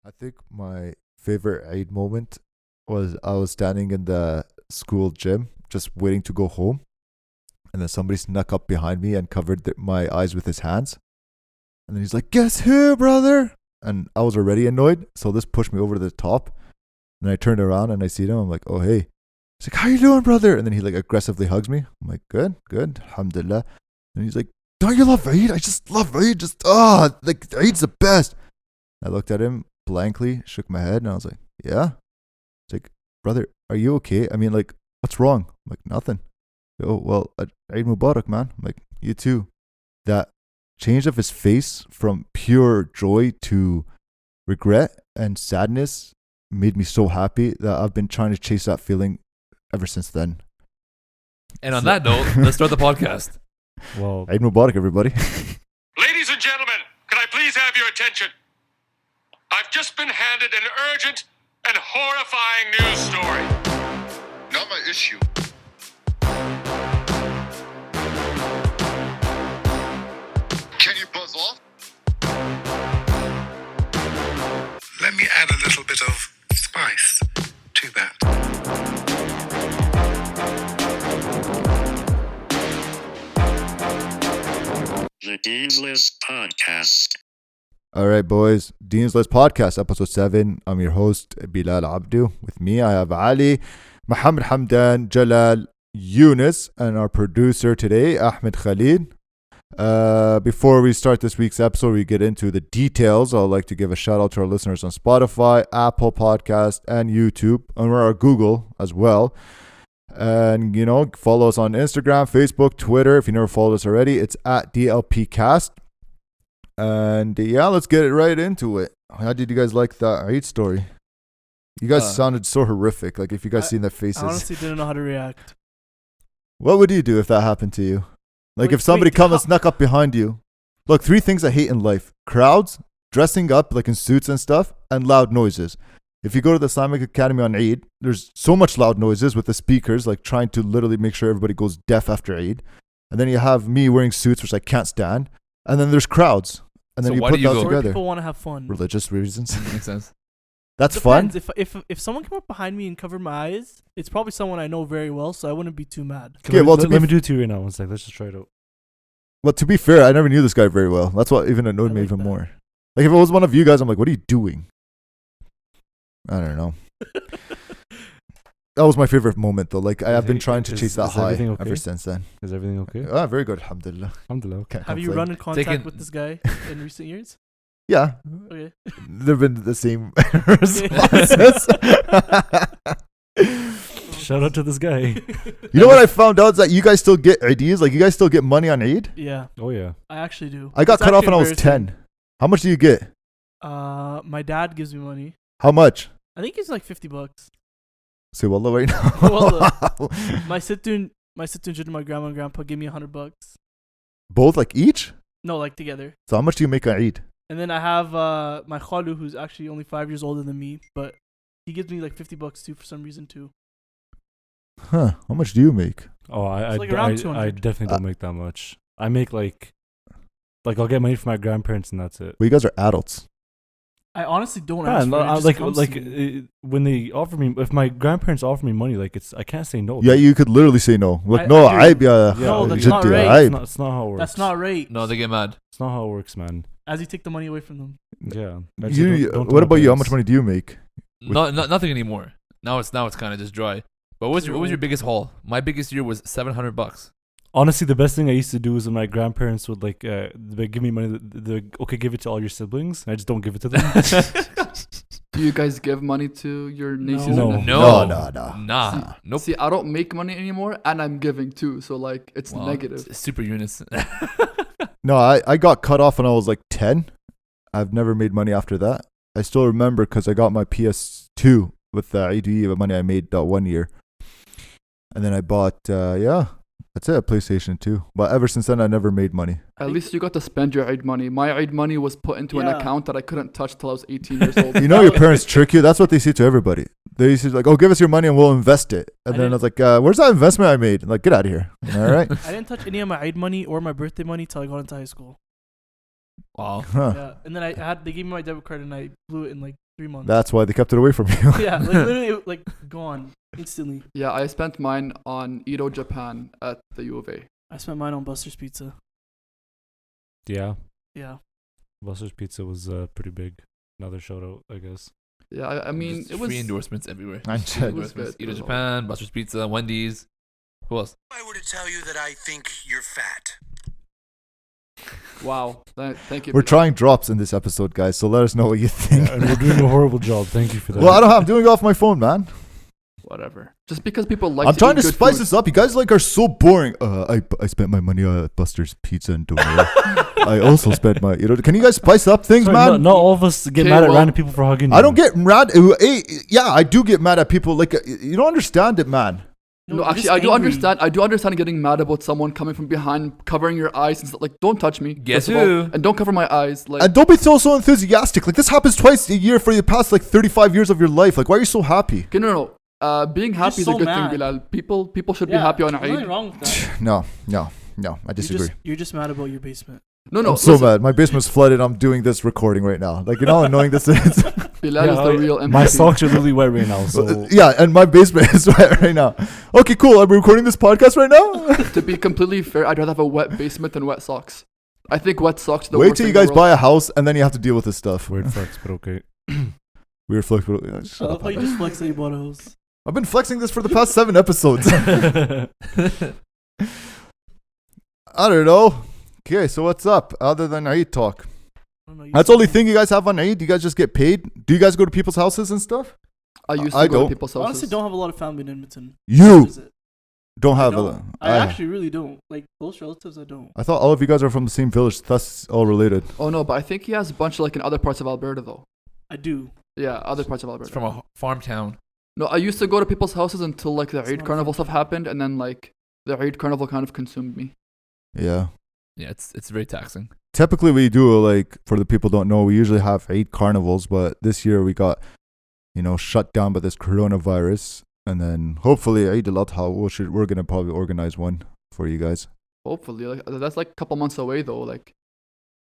I think my favorite Eid moment was I was standing in the school gym just waiting to go home, and then somebody snuck up behind me and covered my eyes with his hands. And then he's like, "Guess who, brother?" And I was already annoyed, so this pushed me over to the top. And I turned around and I see him. I'm like, "Oh, hey." He's like, "How you doing, brother?" And then he like aggressively hugs me. I'm like, "Good, good, alhamdulillah." And he's like, "Don't you love Eid? I just love Eid. Just, like Eid's the best." I looked at him blankly, shook my head, and I was like, "Yeah." He's like, "Brother, are you okay? I mean, like, what's wrong?" I'm like, "Nothing." "Oh, well, Eid Mubarak, man." I'm like, "You too." That change of his face from pure joy to regret and sadness made me so happy that I've been trying to chase that feeling ever since then. And on that note, let's start the podcast. Well, Eid Mubarak, everybody. Ladies and gentlemen, can I please have your attention? I've just been handed an urgent and horrifying news story. Not my issue. Can you buzz off? Let me add a little bit of spice to that. The Dean's List Podcast. All right, boys. Dean's List Podcast, episode 7. I'm your host, Bilal Abdu. With me, I have Ali, Muhammad Hamdan, Jalal, Yunus, and our producer today, Ahmed Khalid. Before we start this week's episode, we get into the details. I'd like to give a shout out to our listeners on Spotify, Apple Podcast, and YouTube, and we're on Google as well. And, follow us on Instagram, Facebook, Twitter. If you never followed us already, it's at DLPcast. And yeah, let's get it right into it. How did you guys like that Eid story? You guys sounded so horrific. Like, if you guys seen their faces. I honestly didn't know how to react. What would you do if that happened to you? Like, if somebody come and snuck up behind you. Look, 3 things I hate in life. Crowds, dressing up like in suits and stuff, and loud noises. If you go to the Islamic Academy on Eid, there's so much loud noises with the speakers, like trying to literally make sure everybody goes deaf after Eid. And then you have me wearing suits, which I can't stand. And then there's crowds. And then So you why put do you that go? together. People want to have fun. Religious reasons. Makes sense. That's fun. Depends. If someone came up behind me and covered my eyes, it's probably someone I know very well, so I wouldn't be too mad. Okay, well, to let be me do it to you right now. One sec. Let's just try it out. Well, to be fair, I never knew this guy very well. That's what even annoyed I me like even that. more. Like, if it was one of you guys, I'm like, what are you doing? I don't know. That was my favorite moment, though. Like, I've been trying to chase that is high everything okay? ever since then. Is everything okay? Very good, alhamdulillah. Alhamdulillah. Can't Have you complain. run in contact Taking- with this guy in recent years? Yeah. Okay. They've been the same responses. Shout out to this guy. You know what I found out is that you guys still get ideas? Like, you guys still get money on Eid? Yeah, Oh yeah. I actually do. I got It's cut off actually when I was embarrassing. 10. How much do you get? My dad gives me money. How much? I think it's like $50. Say wallah right now. Wallah. My situn and my grandma and grandpa give me $100. Both, like, each? No, like together. So how much do you make on Eid? And then I have my khalu, who's actually only 5 years older than me, but he gives me like $50 too for some reason too. Huh. How much do you make? Oh, It's like around I 200. definitely don't make that much. I make like I'll get money from my grandparents and that's it. Well, you guys are adults. I honestly don't Yeah, ask for it. It just like comes like to me. when they offer me, if my grandparents offer me money, like I can't say no. Yeah, you could literally say no. Like, I no, do. عيب يا No, that's جدي، not right. عيب. It's not how it works. That's not right. No, they get mad. It's not how it works, man. As you take the money away from them. Yeah. I just don't tell What my about you? How parents. much money do you make? Nothing anymore. Now it's kind of just dry. But what was your biggest haul? My biggest year was $700. Honestly, the best thing I used to do is when my grandparents would they'd give me money. They're okay, give it to all your siblings. I just don't give it to them. Do you guys give money to your nieces? No. and nephews? No. No. Nah. Nope. See, I don't make money anymore, and I'm giving too. So like, it's Wow, negative. it's super Eunice. No, I got cut off when I was like 10. I've never made money after that. I still remember because I got my PS2 with the IDE money I made that 1 year. And then I bought, that's it, a PlayStation 2. But ever since then, I never made money. At least you got to spend your Eid money. My Eid money was put into an Yeah. account that I couldn't touch till I was 18 years old. You know your parents trick you? That's what they say to everybody. They used to like, oh, give us your money and we'll invest it. And I then I didn't- was like, where's that investment I made? Like, get out of here. All right. I didn't touch any of my Eid money or my birthday money till I got into high school. Wow. Huh. Yeah, and then they gave me my debit card and I blew it in like 3 months. That's why they kept it away from you. Yeah, like literally like gone instantly. Yeah, I spent mine on Edo Japan at the U of A. I spent mine on Buster's Pizza. Yeah, Yeah. Buster's Pizza was pretty big. Another shout out, I guess. Yeah, I mean, Just it was free endorsements everywhere. I Free checked. It was endorsements. good. Edo It was all Japan, Buster's Pizza, Wendy's. Who else? I were to tell you that I think you're fat. wow. Thank you. We're Bilal. trying drops in this episode, guys. So let us know what you think. And we're doing a horrible job. Thank you for that. Well, I don't have. I'm doing it off my phone, man. Whatever. Just because people like. I'm trying eat to good spice food. this up. You guys are so boring. I spent my money on Buster's Pizza and Domino. I also spent my. Can you guys spice up things, Sorry, man? not all of us get Okay, mad at well, random people for hugging you. I don't get mad. Yeah, I do get mad at people. Like you don't understand it, man. No, you're actually, just I do angry. understand. I do understand getting mad about someone coming from behind, covering your eyes and stuff. Like, don't touch me. Guess first of all, who? and don't cover my eyes. Like, And don't be so enthusiastic. Like this happens twice a year for the past like 35 years of your life. Like why are you so happy? okay, no. Being happy is so a good mad. thing, Bilal. People should be Yeah, happy on there's nothing Eid. wrong with that. No. I disagree. You're just mad about your basement. No, I'm so listen, mad. My basement's flooded. I'm doing this recording right now. Like you know how annoying this is. Bilal is the real MVP. My socks are literally wet right now. So Yeah, and my basement is wet right now. Okay, cool. Are we recording this podcast right now? To be completely fair, I'd rather have a wet basement than wet socks. I think wet socks are the Wait worst till you thing in guys the world. buy a house and then you have to deal with this stuff. weird flex, but okay. Weird flex. Shut I love up, how you man. just flex that you bought a house. I've been flexing this for the past 7 episodes. I don't know. Okay, so what's up other than Eid talk? I don't know, you That's the only thing you guys have on Eid? You guys just get paid? Do you guys go to people's houses and stuff? I used to I go don't. to people's I houses. honestly don't have a lot of family in Edmonton. You Is it? don't I have don't. a... I actually really don't. Like close relatives, I don't. I thought all of you guys are from the same village. That's all related. Oh no, but I think he has a bunch like in other parts of Alberta though. I do. Yeah, other parts of It's Alberta. from a farm town. No, I used to go to people's houses until like the It's Eid not carnival fun. stuff happened, and then like the Eid carnival kind of consumed me. Yeah. Yeah, it's very taxing. Typically we do like for the people who don't know, we usually have 8 carnivals, but this year we got shut down by this coronavirus, and then hopefully Eid al-Adha we're gonna probably organize one for you guys. Hopefully, like that's like a couple months away though. Like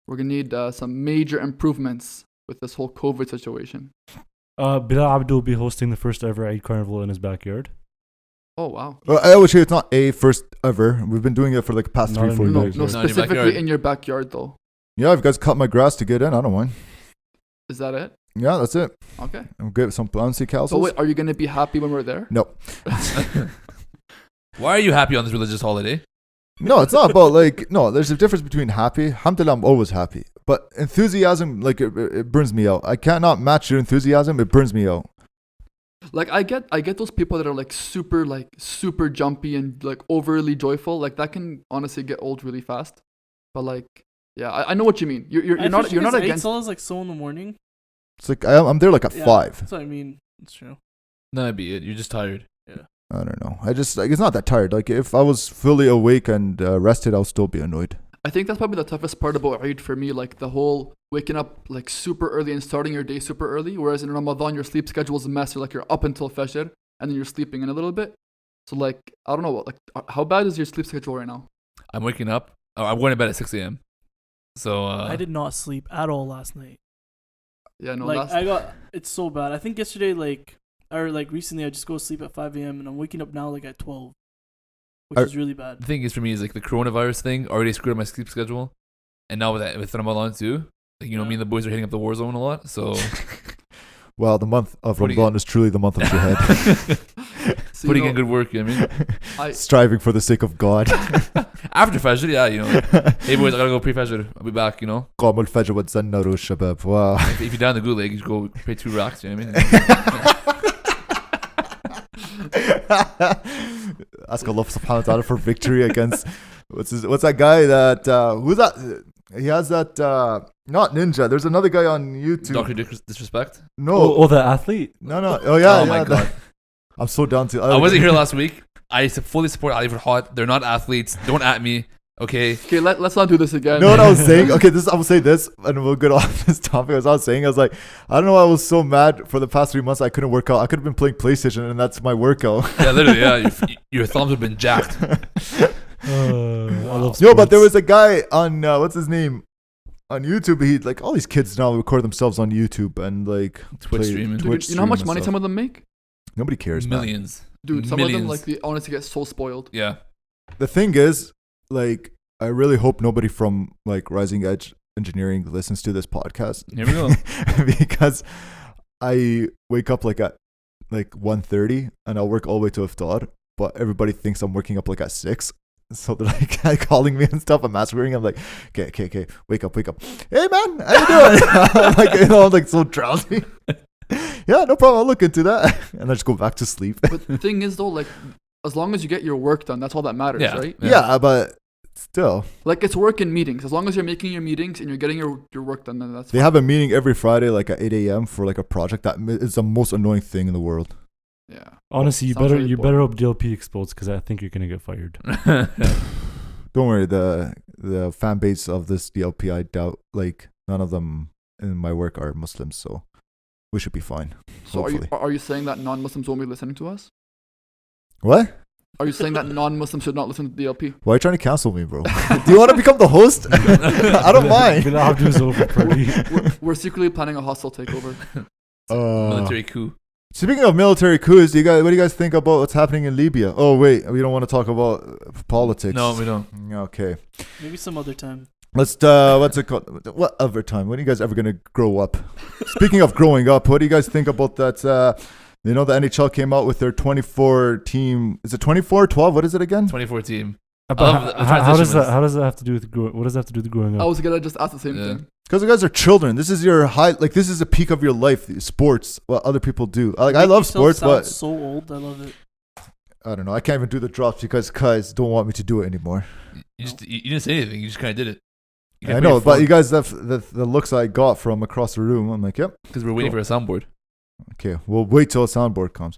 we're gonna need some major improvements with this whole COVID situation. Bilal Abdul will be hosting the first ever Eid Carnival in his backyard. Oh wow. I would say it's not a first ever. We've been doing it for like the past Not 3-4 in No, years. no, Not in your specifically backyard. in your backyard though. Yeah, if you guys cut my grass to get in, I don't mind. Is that it? Yeah, that's it. Okay. I'm get some bouncy castles. So wait, are you gonna be happy when we're there? No. Why are you happy on this religious holiday? No, it's not about there's a difference between happy. Alhamdulillah, I'm always happy. But enthusiasm, it burns me out. I cannot match your enthusiasm. It burns me out. Like I get those people that are like super jumpy and like overly joyful. Like that can honestly get old really fast. But like, yeah, I know what you mean. You're not against. Salah is like so in the morning. It's like I'm there like at Yeah, 5. That's what I mean. It's true. No, that'd be it. You're just tired. I don't know. I just it's not that tired. Like if I was fully awake and rested, I'll still be annoyed. I think that's probably the toughest part about Eid for me. Like the whole waking up like super early and starting your day super early. Whereas in Ramadan, your sleep schedule is a mess. You're like you're up until Fajr and then you're sleeping in a little bit. So like I don't know. Like how bad is your sleep schedule right now? I'm waking up. Oh, I'm going to bed at 6 a.m. So I did not sleep at all last night. Yeah, no, Like that's it's so bad. I think yesterday, recently, I just go to sleep at 5 a.m. and I'm waking up now like at 12, which is really bad. the thing is for me is like the coronavirus thing already screwed up my sleep schedule, and now with Ramadan too. Like, me and the boys are hitting up the war zone a lot. So Well, the month of Putting Ramadan is truly the month of jihad. so, putting in good work. You know what I mean? Striving for the sake of God. After Fajr, yeah, hey boys, I gotta go pre-Fajr. I'll be back. قام الفجر وتزنروا الشباب. Wow. If you're down the gulag, you just go pay 2 racks. You know what I mean? Ask Allah subhanahu wa ta'ala for victory against what's that guy that who's that? He has that not ninja. There's another guy on YouTube. Doctor Disrespect. No, Oh, the athlete. no. Oh yeah, Oh yeah. my God. I'm so down to. I wasn't here last week. I fully support Ali Farhat. They're not athletes. Don't at me. Okay. okay. Let's not do this again. No, what I was saying. Okay, I will say this, and we'll get off this topic. As I was saying, I was like, I don't know why I was so mad for the past 3 months. I couldn't work out. I could have been playing PlayStation, and that's my workout. Yeah, literally. Yeah, your thumbs have been jacked. I love No, but there sports. was a guy on what's his name on YouTube, he like all these kids now record themselves on YouTube and like Twitch play streaming. Dude, Twitch you know how much stream and money stuff. some of them make? Nobody cares, man. Millions. Dude, some of them Millions. like they honestly get so spoiled. Yeah. The thing is, like, I really hope nobody from like Rising Edge Engineering listens to this podcast. Here we go. Because I wake up like at like 1:30 and I'll work all the way to iftar, but everybody thinks I'm waking up like at 6. So they're like calling me and stuff. I'm masquerading. I'm like, okay, wake up. Hey man, how you doing? I'm like, I'm like so drowsy. Yeah, no problem. I'll look into that, and I just go back to sleep. But the thing is though, like as long as you get your work done, that's all that matters, Yeah. right? Yeah, but still, Like it's work in meetings. As long as you're making your meetings and you're getting your work done, then that's they fine. have a meeting every Friday, like at 8 a.m. for like a project that is the most annoying thing in the world. Yeah. Honestly, you Sounds better really you boring. better hope DLP explodes because I think you're gonna get fired. Don't worry, the fan base of this DLP, I doubt like none of them in my work are Muslims, so we should be fine. So Hopefully. are you saying that non-Muslims won't be listening to us? What? Are you saying that non-Muslims should not listen to DLP? Why are you trying to cancel me, bro? Do you want to become the host? I don't mind. Bilal Abdul's over party. We're secretly planning a hostile takeover. Military coup. Speaking of military coups, what do you guys think about what's happening in Libya? Oh wait, we don't want to talk about politics. No, we don't. Okay, Maybe some other time. let's. What's it called? What other time? When are you guys ever gonna grow up? Speaking of growing up, what do you guys think about that? You know, the NHL came out with their 24 team. Is it 24 12? What is it again? 24 team. But love the how does transition that how does that have to do with what does that have to do with growing I up? was gonna just ask the same Yeah. thing. Because you guys are children. This is your high. Like this is a peak of your life. Sports. What other people do. Like I Make love yourself sports, sound but so old. I love it. I don't know. I can't even do the drops because guys don't want me to do it anymore. You didn't say anything. You just kind of did it. I know, but you guys, the looks I got from across the room, I'm like, yep. because we're waiting Cool. for a soundboard. Okay, we'll wait till a soundboard comes.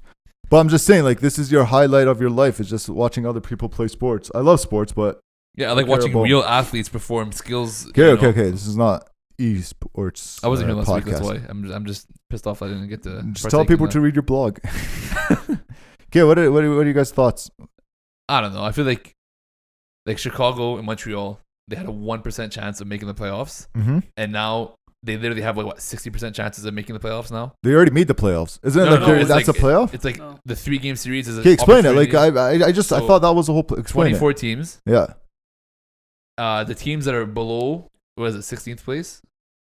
But I'm just saying, like, this is your highlight of your life. Is just watching other people play sports. I love sports, but Yeah, I like care watching about- real athletes perform skills. okay. This is not esports. I wasn't here last week. That's podcast. why I'm just pissed off I didn't get to. Just tell people to read your blog. Okay, what are you guys' thoughts? I don't know. I feel like Chicago and Montreal, they had a 1% chance of making the playoffs, Mm-hmm. and now they literally have like what 60% chances of making the playoffs now. They already made the playoffs, isn't it? No, Like no, they're- it's that's like- a playoff. It's like No. the 3-game series is. Okay, explain it. Like opportunity. I So, thought that was the whole. Explain 24 teams. it. Yeah. The teams that are below, what is it, 16th place?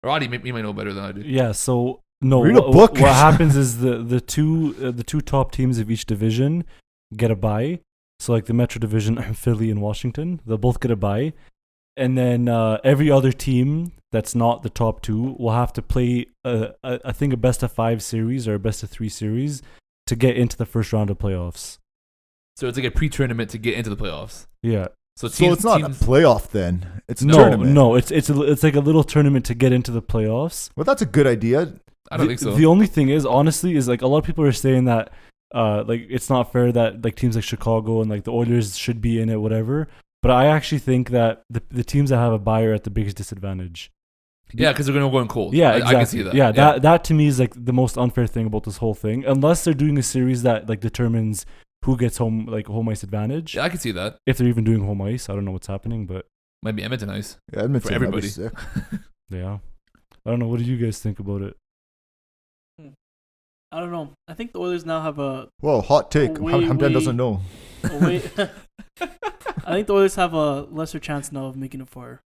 Roddy, you might know better than I do. Yeah, so no. Read a book. What happens is the two top teams of each division get a bye. So like the Metro Division, Philly and Washington, they'll both get a bye, and then every other team that's not the top two will have to play I think a best of 5 series or a best of 3 series to get into the first round of playoffs. So it's like a pre-tournament to get into the playoffs. Yeah. So, So it's not a playoff then. It's a No, tournament. no, it's like a little tournament to get into the playoffs. Well, that's a good idea. I don't think so. The only thing is, honestly, is like a lot of people are saying that like it's not fair that like teams like Chicago and like the Oilers should be in it, whatever. But I actually think that the teams that have a bye are at the biggest disadvantage. Yeah, because they're going to go in cold. Yeah, I exactly. can see that. Yeah, that to me is like the most unfair thing about this whole thing. Unless they're doing a series that like determines who gets home ice advantage. Yeah, I can see that. If they're even doing home ice, I don't know what's happening, but Might be Edmonton ice. Yeah, Edmonton, For everybody. that'd be sick. yeah, I don't know. What do you guys think about it? I don't know. I think the Oilers now have a Whoa, hot take. way, Hamdan way- doesn't know. way. I think the Oilers have a lesser chance now of making it far.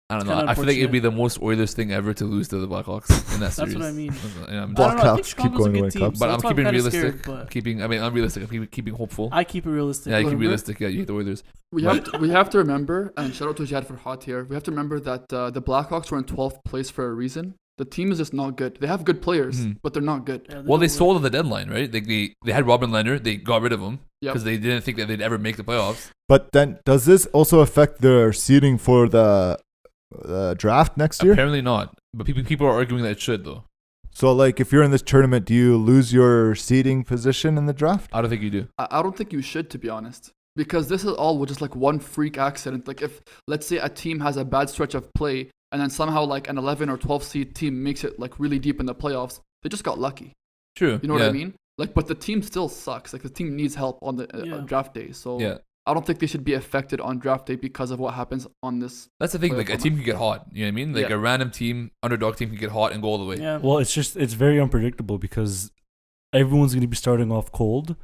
I don't know. Kinda I feel like it'd unfortunate. be the most Oilers thing ever to lose to the Blackhawks in that That's series. what I mean. And I'm, Black I don't know. I think Blackhawks keep Chicago's going a to good win team, cups. so but I'm that's why keeping kinda realistic. scared, but I'm realistic. I'm keeping hopeful. I keep it realistic. Yeah, I keep Remember? realistic. Yeah, you hate the Oilers. We have to remember, and shout out to Jad for hot here. We have to remember that the Blackhawks were in 12th place for a reason. The team is just not good. They have good players, Mhm. but they're not good. Yeah, Well, they don't sold on the deadline, right? They had Robin Leonard. They got rid of him Yep. because they didn't think that they'd ever make the playoffs. But then, does this also affect their seeding for the draft next year? Apparently not. But people are arguing that it should, though. So, like, if you're in this tournament, do you lose your seeding position in the draft? I don't think you do. I don't think you should, to be honest, because this is all just like one freak accident. Like if let's say a team has a bad stretch of play and then somehow like an 11 or 12 seed team makes it like really deep in the playoffs, they just got lucky. True. You know what I mean? Like, but the team still sucks. Like the team needs help on the Yeah. draft day. So Yeah. I don't think they should be affected on draft day because of what happens on this. That's the thing. Playoff Like a format. team can get hot. You know what I mean? Like Yeah. a random team, underdog team can get hot and go all the way. Yeah. Well, it's very unpredictable because everyone's going to be starting off cold,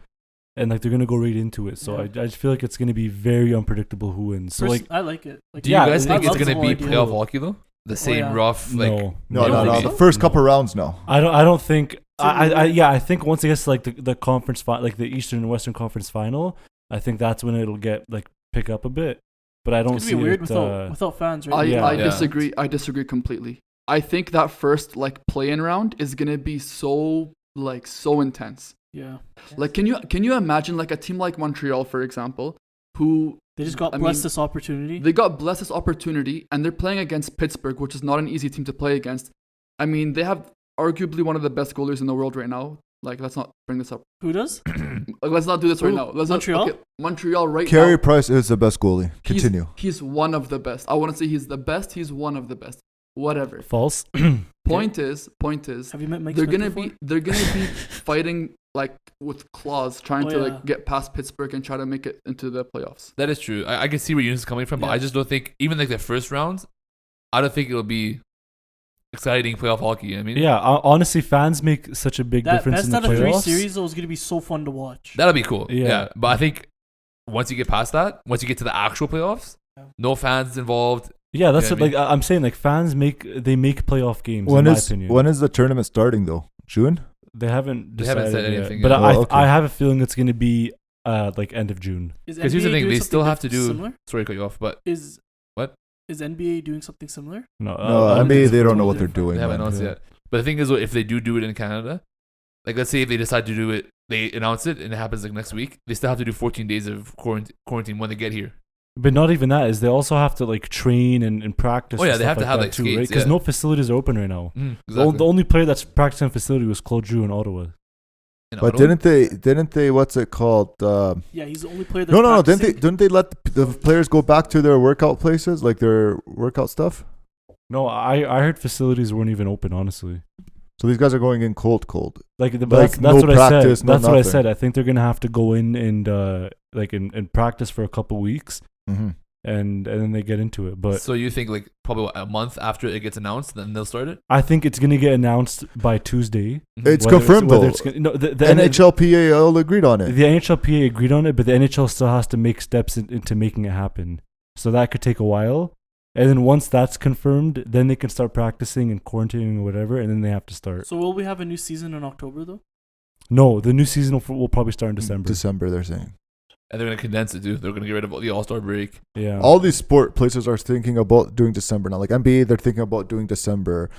and like they're going to go right into it. So Yeah. I just feel like it's going to be very unpredictable who wins. So like I like it. Like, Do you Yeah, guys I think it's love going the to whole be idea. playoff hockey though? The same yeah. rough like. no, No, You no, don't no. think The so? first couple No. rounds, no. I don't think So yeah, I think once it gets to like the conference like the Eastern and Western Conference final, I think that's when it'll get like pick up a bit. But I don't It's see gonna be weird it. without fans, I, right? Yeah. I Yeah. disagree. I disagree completely. I think that first like play-in round is gonna be so intense. Yeah. Like, can you imagine like a team like Montreal, for example, who They just got I blessed mean, this opportunity. they got blessed this opportunity, and they're playing against Pittsburgh, which is not an easy team to play against. I mean, they have arguably one of the best goalies in the world right now. Like, let's not bring this up. Who does? Like, let's not do this right Who? now. Let's Montreal? Not, okay, Montreal right Carey now. Price is the best goalie. Continue. He's one of the best. I wouldn't say he's the best. He's one of the best. Whatever. False. Point is, Have you met Mike they're Smith gonna before? be fighting like with claws, trying Oh, to yeah. like get past Pittsburgh and try to make it into the playoffs. That is true. I can see where Eunice is coming from, but Yeah. I just don't think even like the first round, I don't think it'll be exciting playoff hockey. You know what I mean? Yeah, honestly, fans make such a big That difference best in the out of three playoffs. series though is gonna be so fun to watch. That'll be cool. Yeah. Yeah. But I think once you get past that, once you get to the actual playoffs, Yeah. no fans involved. Yeah, that's Yeah, what, like I'm saying. Like fans make playoff games. When in my is opinion, when is the tournament starting though? June? they haven't They haven't decided said yet. anything But yet. Oh, okay. I have a feeling it's going to be like end of June. Is Because here's the NBA thing, doing they still something have to do. similar? Sorry to cut you off, but Is What? Is NBA doing something similar? No, No, I I think mean it's they don't know totally what they're different. doing. they haven't man. announced yet. But the thing is, if they do it in Canada, like let's say if they decide to do it, they announce it and it happens like next week, they still have to do 14 days of quarantine when they get here. But not even that, is they also have to like train and practice. Oh, yeah, and they stuff have to have, that like, too, skates, right? Because yeah. no facilities are open right now. Exactly. The only player that's practicing facility was Claude Giroux in Ottawa. In But Ottawa? didn't they what's it called? Yeah, he's the only player that's No. practicing. Didn't they let the players go back to their workout places, like their workout stuff? No, I heard facilities weren't even open, honestly. So these guys are going in cold. Like Like, that's no what practice, I said. no That's what I nothing. said. I think they're gonna have to go in and like and practice for a couple weeks, Mm-hmm. and then they get into it. But So you think like probably a month after it gets announced, then they'll start it? I think it's gonna get announced by Tuesday. It's Whether confirmed whether though. it's gonna- no, the NHLPA all agreed on it. The NHLPA agreed on it, but the NHL still has to make steps into making it happen. So that could take a while. And then once that's confirmed, then they can start practicing and quarantining or whatever, and then they have to start. So will we have a new season in October though? No, the new season will probably start in December. December, they're saying. And they're gonna condense it too. They're gonna get rid of the All-Star break. Yeah. All these sport places are thinking about doing December now. Like NBA, they're thinking about doing December.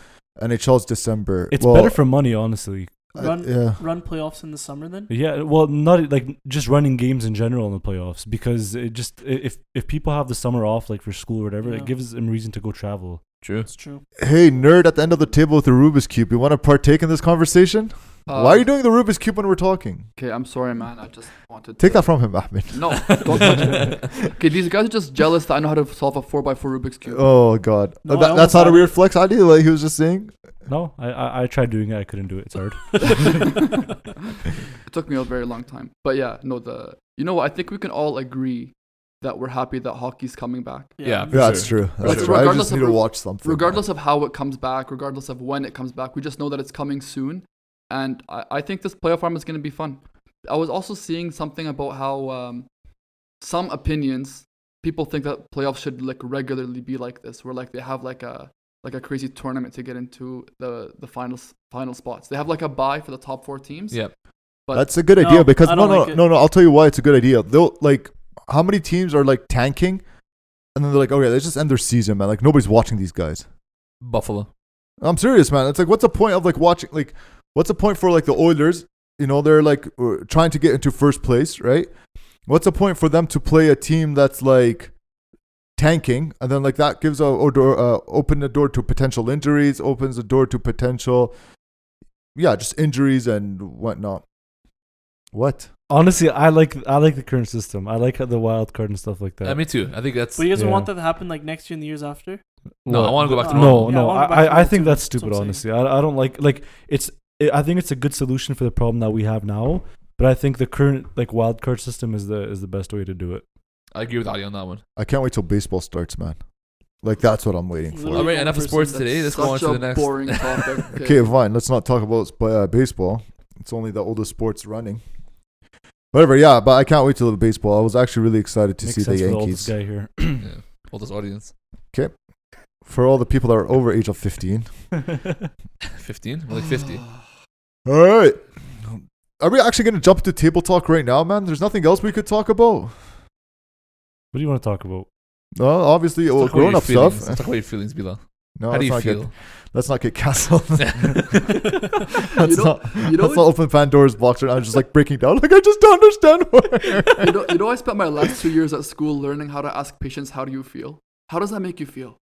NHL's December. It's Well, better for money, honestly. yeah. Run playoffs in the summer then? Yeah, well, not like just running games in general in the playoffs, because it just if people have the summer off, like for school or whatever, Yeah. it gives them reason to go travel. True. That's true. Hey, nerd at the end of the table with the Rubik's Cube. You want to partake in this conversation? Why are you doing the Rubik's Cube when we're talking? Okay, I'm sorry, man. I just wanted Take to... that from him, Ahmed. No, don't touch it. Okay, these guys are just jealous that I know how to solve a 4x4 Rubik's Cube. Oh, God. No, I That's almost not a had weird flex idea, like he was just saying. No, I tried doing it, I couldn't do it. It's hard. It took me a very long time. But yeah, no, you know what? I think we can all agree that we're happy that hockey's coming back. Yeah. Yeah, that's true. That's Like, true. I regardless just need of to re- watch something. Regardless of how it comes back, regardless of when it comes back, we just know that it's coming soon. And I think this playoff run is going to be fun. I was also seeing something about how some opinions, people think that playoffs should like regularly be like this, where like they have like a crazy tournament to get into the final spots. They have like a bye for the top 4 teams. Yep. But That's a good No, idea because I no, don't like it. I'll tell you why it's a good idea. They'll like how many teams are like tanking, and then they're like, okay, let's just end their season, man. Like nobody's watching these guys. Buffalo. I'm serious, man. It's like, what's the point of like watching? Like, what's the point for like the Oilers? You know, they're like trying to get into first place, right? What's the point for them to play a team that's like tanking, and then like that gives open the door to potential injuries, opens the door to potential, just injuries and whatnot. What? Honestly, I like the current system. I like the wild card and stuff like that. Me too. I think that's. But you guys Yeah. want that to happen like next year and the years after? No, I What? want to go back to No, normal. yeah, I No, wanna go back to I normal think too. that's That's what stupid. I'm Honestly, I don't like I think it's a good solution for the problem that we have now. But I think the current like wild card system is the best way to do it. I agree with Ali on that one. I can't wait till baseball starts, man. Like that's what I'm waiting for. Literally All right, one enough of person sports that's today. Let's go on Such to a the next. boring topic. Okay, fine. Let's not talk about baseball. It's only the oldest sports running. Whatever, yeah. But I can't wait till the baseball. I was actually really excited to Makes see the sense for the oldest Yankees. guy here. Yeah, oldest audience. For all the people that are over age of 15. 15, like 50. All right. Are we actually going to jump to table talk right now, man? There's nothing else we could talk about. What do you want to talk about? No, obviously, Let's talk about grown your up feelings. stuff. Let's talk about your feelings, Bilal. No, How do let's you not feel? let's not get canceled. let's You know not open Pandora's box right now. I'm just like breaking down. Like I just don't understand why. you know, I spent my last 2 years at school learning how to ask patients, "How do you feel?" How does that make you feel?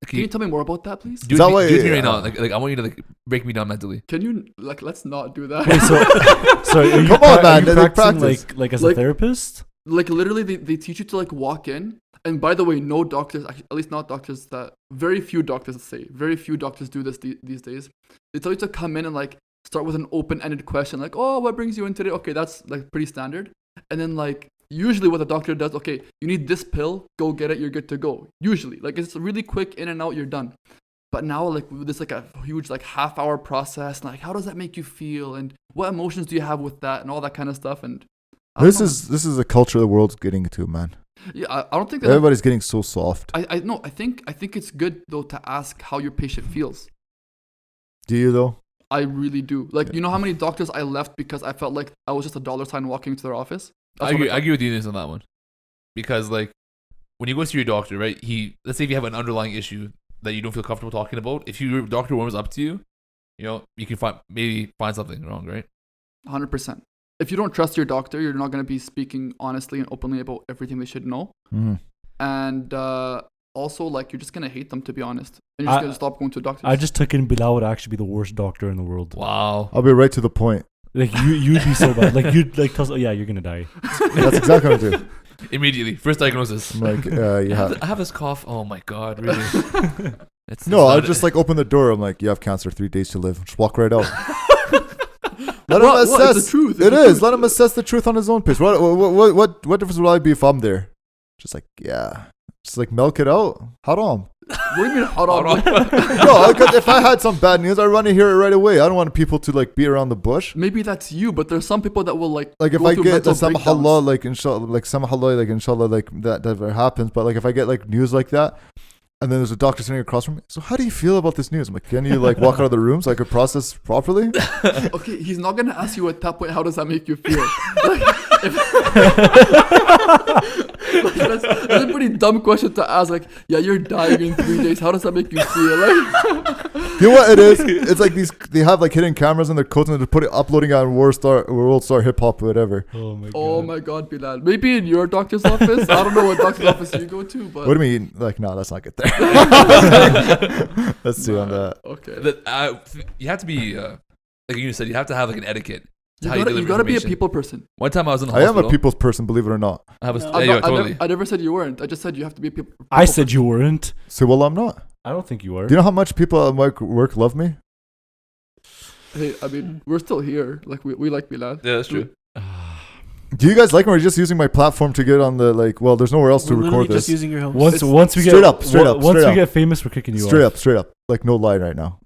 Can you tell me more about that, please? Do Is that it, why- do it to me right yeah. now. Like I want you to like break me down mentally. Can you like let's not do that? Wait, so are you, Come on, are man, you like, practicing practice. like as Like- a therapist? Like literally, they teach you to like walk in. And by the way, no doctors, at least not doctors that very few doctors say, very few doctors do this these days. They tell you to come in and like start with an open-ended question, like, "Oh, what brings you in today?" Okay, that's like pretty standard. And then like usually what the doctor does, okay, you need this pill, go get it, you're good to go. Usually, like it's really quick, in and out, you're done. But now like this like a huge like half-hour process, like how does that make you feel, and what emotions do you have with that, and all that kind of stuff. And I don't know. This is a culture the world's getting to, man. Yeah, I don't think that. Everybody's getting so soft. I no, I think it's good though to ask how your patient feels. Do you though? I really do. Like, you know how many doctors I left because I felt like I was just a dollar sign walking to their office? I agree with you on that one. Because like when you go see your doctor, right? Let's say if you have an underlying issue that you don't feel comfortable talking about, if your doctor warms up to you, you know, you can maybe find something wrong, right? 100%. If you don't trust your doctor, you're not going to be speaking honestly and openly about everything they should know. Mhm. And also, like, you're just going to hate them, to be honest. And you're just going to stop going to doctors. I just took in Bilal would actually be the worst doctor in the world. Wow. I'll be right to the point. Like you'd be so bad. Like you'd like tell us, oh, yeah, you're gonna die. That's exactly what I do. Immediately. First diagnosis. I'm like, I have this cough. Oh my god, really? It's No, I'll not- just like open the door. I'm like, you have cancer, 3 days to live. Just walk right out. Let him What? assess. It's the truth. It It's the is. truth. Let him assess the truth on his own pace. What difference will I be if I'm there? Just like, yeah. Just like milk it out. Haram. What do you mean, hold on? Hold on. No, because if I had some bad news, I want to hear it right away. I don't want people to like beat around the bush. Maybe that's you, but there's some people that will like Like if go I through get mental some breakdowns. halal, like inshallah, like that never happens. But like if I get like news like that, and then there's a doctor sitting across from me. So how do you feel about this news? I'm like, can you like walk out of the room so I could process properly? Okay, he's not gonna ask you at that point. How does that make you feel? Like, that's a pretty dumb question to ask. Like, yeah, you're dying in 3 days. How does that make you feel? Like, You know what it is? It's like they have like hidden cameras in their coats and they're uploading it on World Star Hip Hop, whatever. Oh my god. oh my God, Bilal. Maybe in your doctor's office. I don't know what doctor's office you go to, but What do you mean? Like, no, let's not get there. Let's see on that. okay. You have to be, like you said, you have to have like an etiquette. to You how gotta, deliver you gotta be a information. people person. One time I was in the I am hospital. a people's person, believe it or not. I have a, No. yeah, yeah, totally. I never said you weren't. I just said you have to be a people. I said you weren't. So, well, I'm not. I don't think you are. Do you know how much people at my work love me? Hey, I mean, we're still here. Like we like Bilal. Yeah, that's true. Do you guys like me or are you just using my platform to get on the, like, well, there's nowhere else to We're literally record just this? using your host. Once we straight get up, straight up, once straight we up. get famous, we're kicking you Straight off. up, straight up. Like, no lie right now.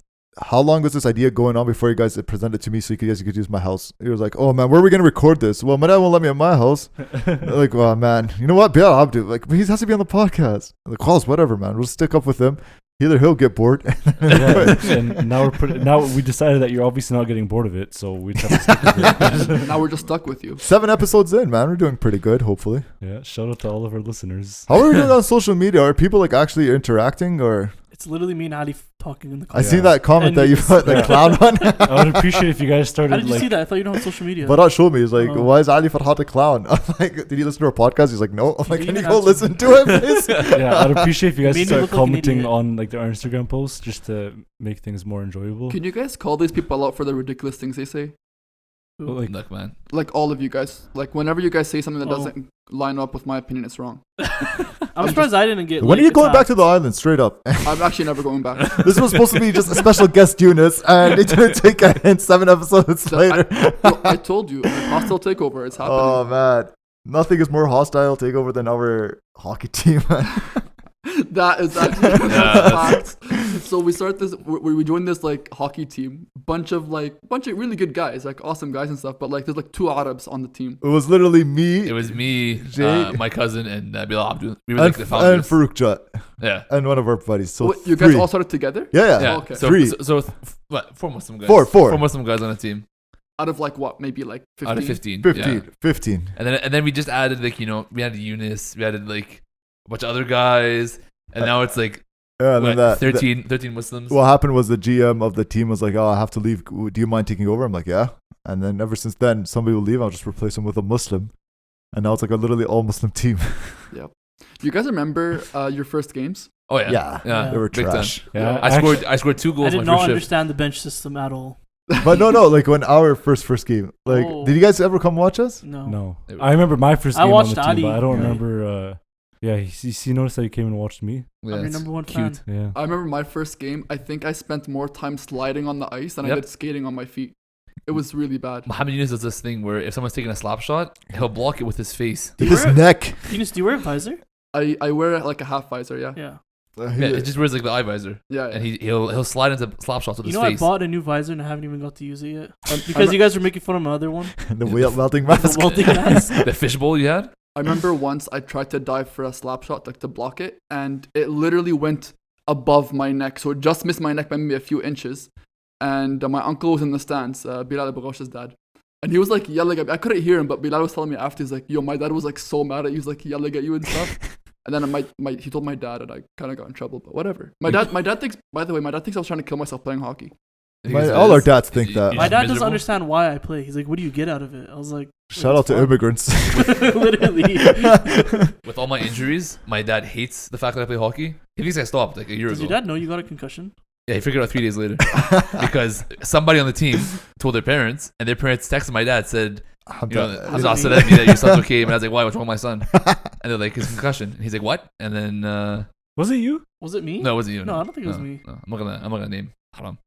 How long was this idea going on before you guys presented it to me so you could use my house? It was like, oh man, where are we going to record this? Well, my dad won't let me at my house. Like, oh man, you know what? Bill, I'll do. Like, he has to be on the podcast. Like, calls, whatever, man. We'll stick up with him. Either he'll get bored. Yeah, and now we decided that you're obviously not getting bored of it, so we just have to stick with it. Now we're just stuck with you. 7 episodes in, man. We're doing pretty good, hopefully. Yeah, shout out to all of our listeners. How are we doing on social media? Are people like actually interacting or? It's literally me and Ali talking in the I car. seen that comment And that you it's- put, the Yeah. clown one. I would appreciate if you guys How started did you like see that? I thought you don't have social media. But that showed me. He's like, Oh. why is Ali Farhat a clown? I'm like, did he listen to our podcast? He's like, no. I'm like, You can you even go have to- listen to it, please? yeah, I'd appreciate if you guys Made me start look like an commenting idiot. on like our Instagram posts just to make things more enjoyable. Can you guys call these people out for the ridiculous things they say? Like, Look, man. Like all of you guys. Like whenever you guys say something that Oh. doesn't line up with my opinion, it's wrong. I'm surprised I didn't get. When are like, you going back to attacked. the island? Straight up. I'm actually never going back. This was supposed to be just a special guest Eunice, and it didn't take a hint 7 episodes later. I told you, like, hostile takeover. It's happening. Oh man, Nothing is more hostile takeover than our hockey team. That is actually facts. So we start this. We join this like hockey team. Bunch of really good guys, like awesome guys and stuff. But like there's like 2 Arabs on the team. It was literally me. It was me, Jay. my cousin, and Bilal Abdul. We were like the and founders. Farouk Jat. Yeah. And one of our buddies. So What, you guys 3. all started together? Yeah. Yeah. okay. So, 3. so what? 4 Muslim guys. 4. 4 Muslim guys on the team Out of like what? Maybe like 15. out of 15. 15. Yeah. 15. And then we just added like we added Eunice, we added like a bunch of other guys, and now it's like Yeah, and then what, that 13 Muslims. what happened was the GM of the team was like, "Oh, I have to leave. Do you mind taking over?" I'm like, "Yeah." And then ever since then, somebody will leave. I'll just replace them with a Muslim, and now it's like a literally all Muslim team. You guys remember your first games? Oh yeah, Yeah. They were big time. trash. Yeah, I scored 2 goals I did my not first shift. understand the bench system at all. But no, like when our first game, like, Oh. did you guys ever come watch us? No. No, It was- I remember my first I game on watched the team, Ali, but I don't right. remember. Yeah, he noticed that you came and watched me. Yeah, I'm your it's number 1 cute. fan. Yeah, I remember my first game. I think I spent more time sliding on the ice than I Yep. did skating on my feet. It was really bad. Mohamed Yunus does this thing where if someone's taking a slap shot, he'll block it with his face. Do you His wear- neck. Eunice, do you wear a visor? I wear like a half visor. Yeah. Yeah. Yeah, it just wears like the eye visor, Yeah. and he'll slide into slap shots with You his know, I face. bought a new visor and I haven't even got to use it yet. Because you guys were making fun of my other one. the melting The mask. welding mask. The fishbowl you had. I remember once I tried to dive for a slap shot, like to block it, and it literally went above my neck. So it just missed my neck by maybe a few inches. And my uncle was in the stands, Bilal Bagosh's dad. And he was like yelling at me. I couldn't hear him, but Bilal was telling me after, he's like, yo, my dad was like so mad at you. He was like yelling at you and stuff. And then he told my dad, and I kind of got in trouble, but whatever. My dad thinks, by the way, I was trying to kill myself playing hockey. All our dads think that. My dad doesn't understand why I play. He's like, what do you get out of it? I was like, Shout out to immigrants. literally. With all my injuries, my dad hates the fact that I play hockey. He thinks I stopped like a year Does ago. your dad know you got a concussion? Yeah, he figured out 3 days later because somebody on the team told their parents, and their parents texted my dad, said, Hamza said at me that your son's okay. And I was like, why? What's wrong with my son? And they're like, his concussion. And he's like, what? And then was it you? Was it me? no, it wasn't you. No, I don't think it was me. No, I'm not gonna name haram.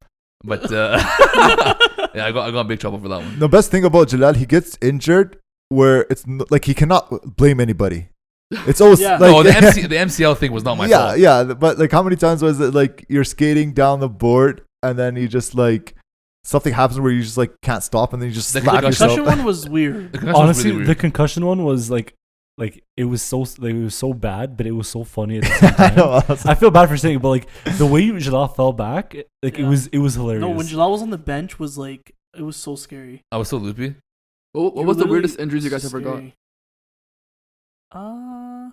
But yeah, I got in big trouble for that one. The best thing about Jalal, he gets injured where it's like he cannot blame anybody. It's always Yeah. like No, the MCL thing was not my fault. Yeah, but like how many times was it like you're skating down the board and then you just like something happens where you just like can't stop and then you just The slap concussion yourself. Concussion one was weird. The concussion was Honestly, really the weird. concussion one was like it was so bad, but it was so funny at the same I time. know, I was I feel bad for saying it, but like the way Jalal fell back, like Yeah. it was hilarious. No, when Jalal was on the bench, was like, it was so scary. I was so loopy. What You was the literally weirdest injuries you guys ever got? scary. I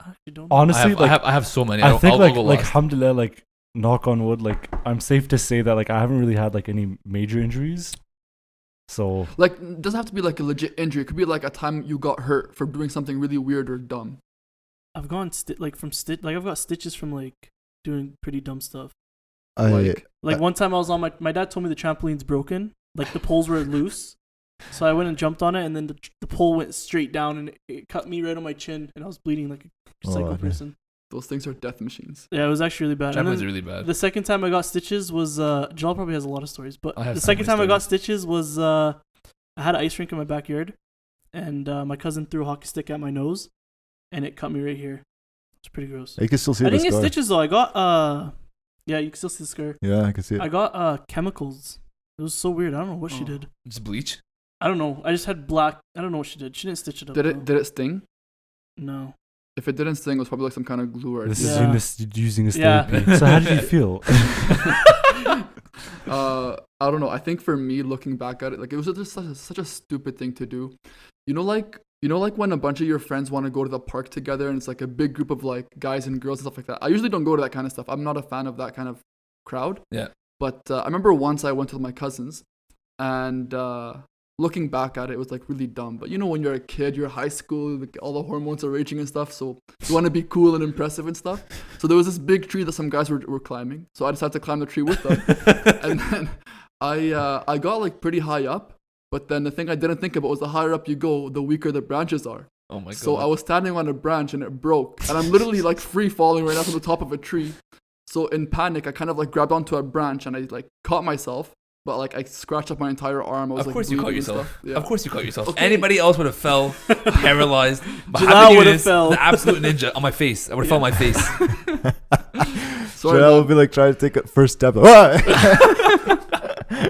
actually don't. Honestly, I have so many. I I'll think go last. alhamdulillah, like knock on wood, like I'm safe to say that like I haven't really had like any major injuries. So Like, it doesn't have to be like a legit injury. It could be like a time you got hurt for doing something really weird or dumb. I've gone I've got stitches from like doing pretty dumb stuff. Like, Like one time I was on my dad told me the trampoline's broken, like the poles were loose, so I went and jumped on it, and then the pole went straight down and it cut me right on my chin, and I was bleeding like a psycho okay. person. those things are death machines. Yeah, it was actually really bad. And Trampolines then are really bad. the second time I got stitches was Jalal probably has a lot of stories, but I have the so second many time I got stories. stitches was I had an ice rink in my backyard, and my cousin threw a hockey stick at my nose, and it cut me right here. It's pretty gross. You can still see I the didn't get scar. stitches though. I got yeah, you can still see the scar. Yeah, I can see it. I got chemicals. It was so weird. I don't know what she Oh. did. Just bleach. I don't know. I just had black. I don't know what she did. She didn't stitch it up. Did though. it sting? No. If it didn't sting, it was probably like some kind of glue or this Yeah. is Eunice using his Yeah. therapy. So how did you feel? I don't know. I think for me, looking back at it, like it was just such a stupid thing to do. You know, like when a bunch of your friends want to go to the park together, and it's like a big group of like guys and girls and stuff like that. I usually don't go to that kind of stuff. I'm not a fan of that kind of crowd. Yeah. But I remember once I went with my cousins, and looking back at it, it was like really dumb. But you know, when you're a kid, you're high school, like, all the hormones are raging and stuff, so you want to be cool and impressive and stuff. So there was this big tree that some guys were climbing, so I decided to climb the tree with them. And then I got like pretty high up, but then the thing I didn't think about was the higher up you go, the weaker the branches are. Oh my god. So I was standing on a branch and it broke, and I'm literally like free falling right now from the top of a tree. So in panic, I kind of like grabbed onto a branch and I like caught myself, but like I scratched up my entire arm. I was Of like, course you cut bleeding and yourself. stuff. Yeah. Of course you cut yourself. Okay. Anybody else would have fell, paralyzed. But Jalal having you would've this, fell. the absolute ninja on my face. I would have fell on my face. Sorry, Jalal man. would be like trying to take a first step.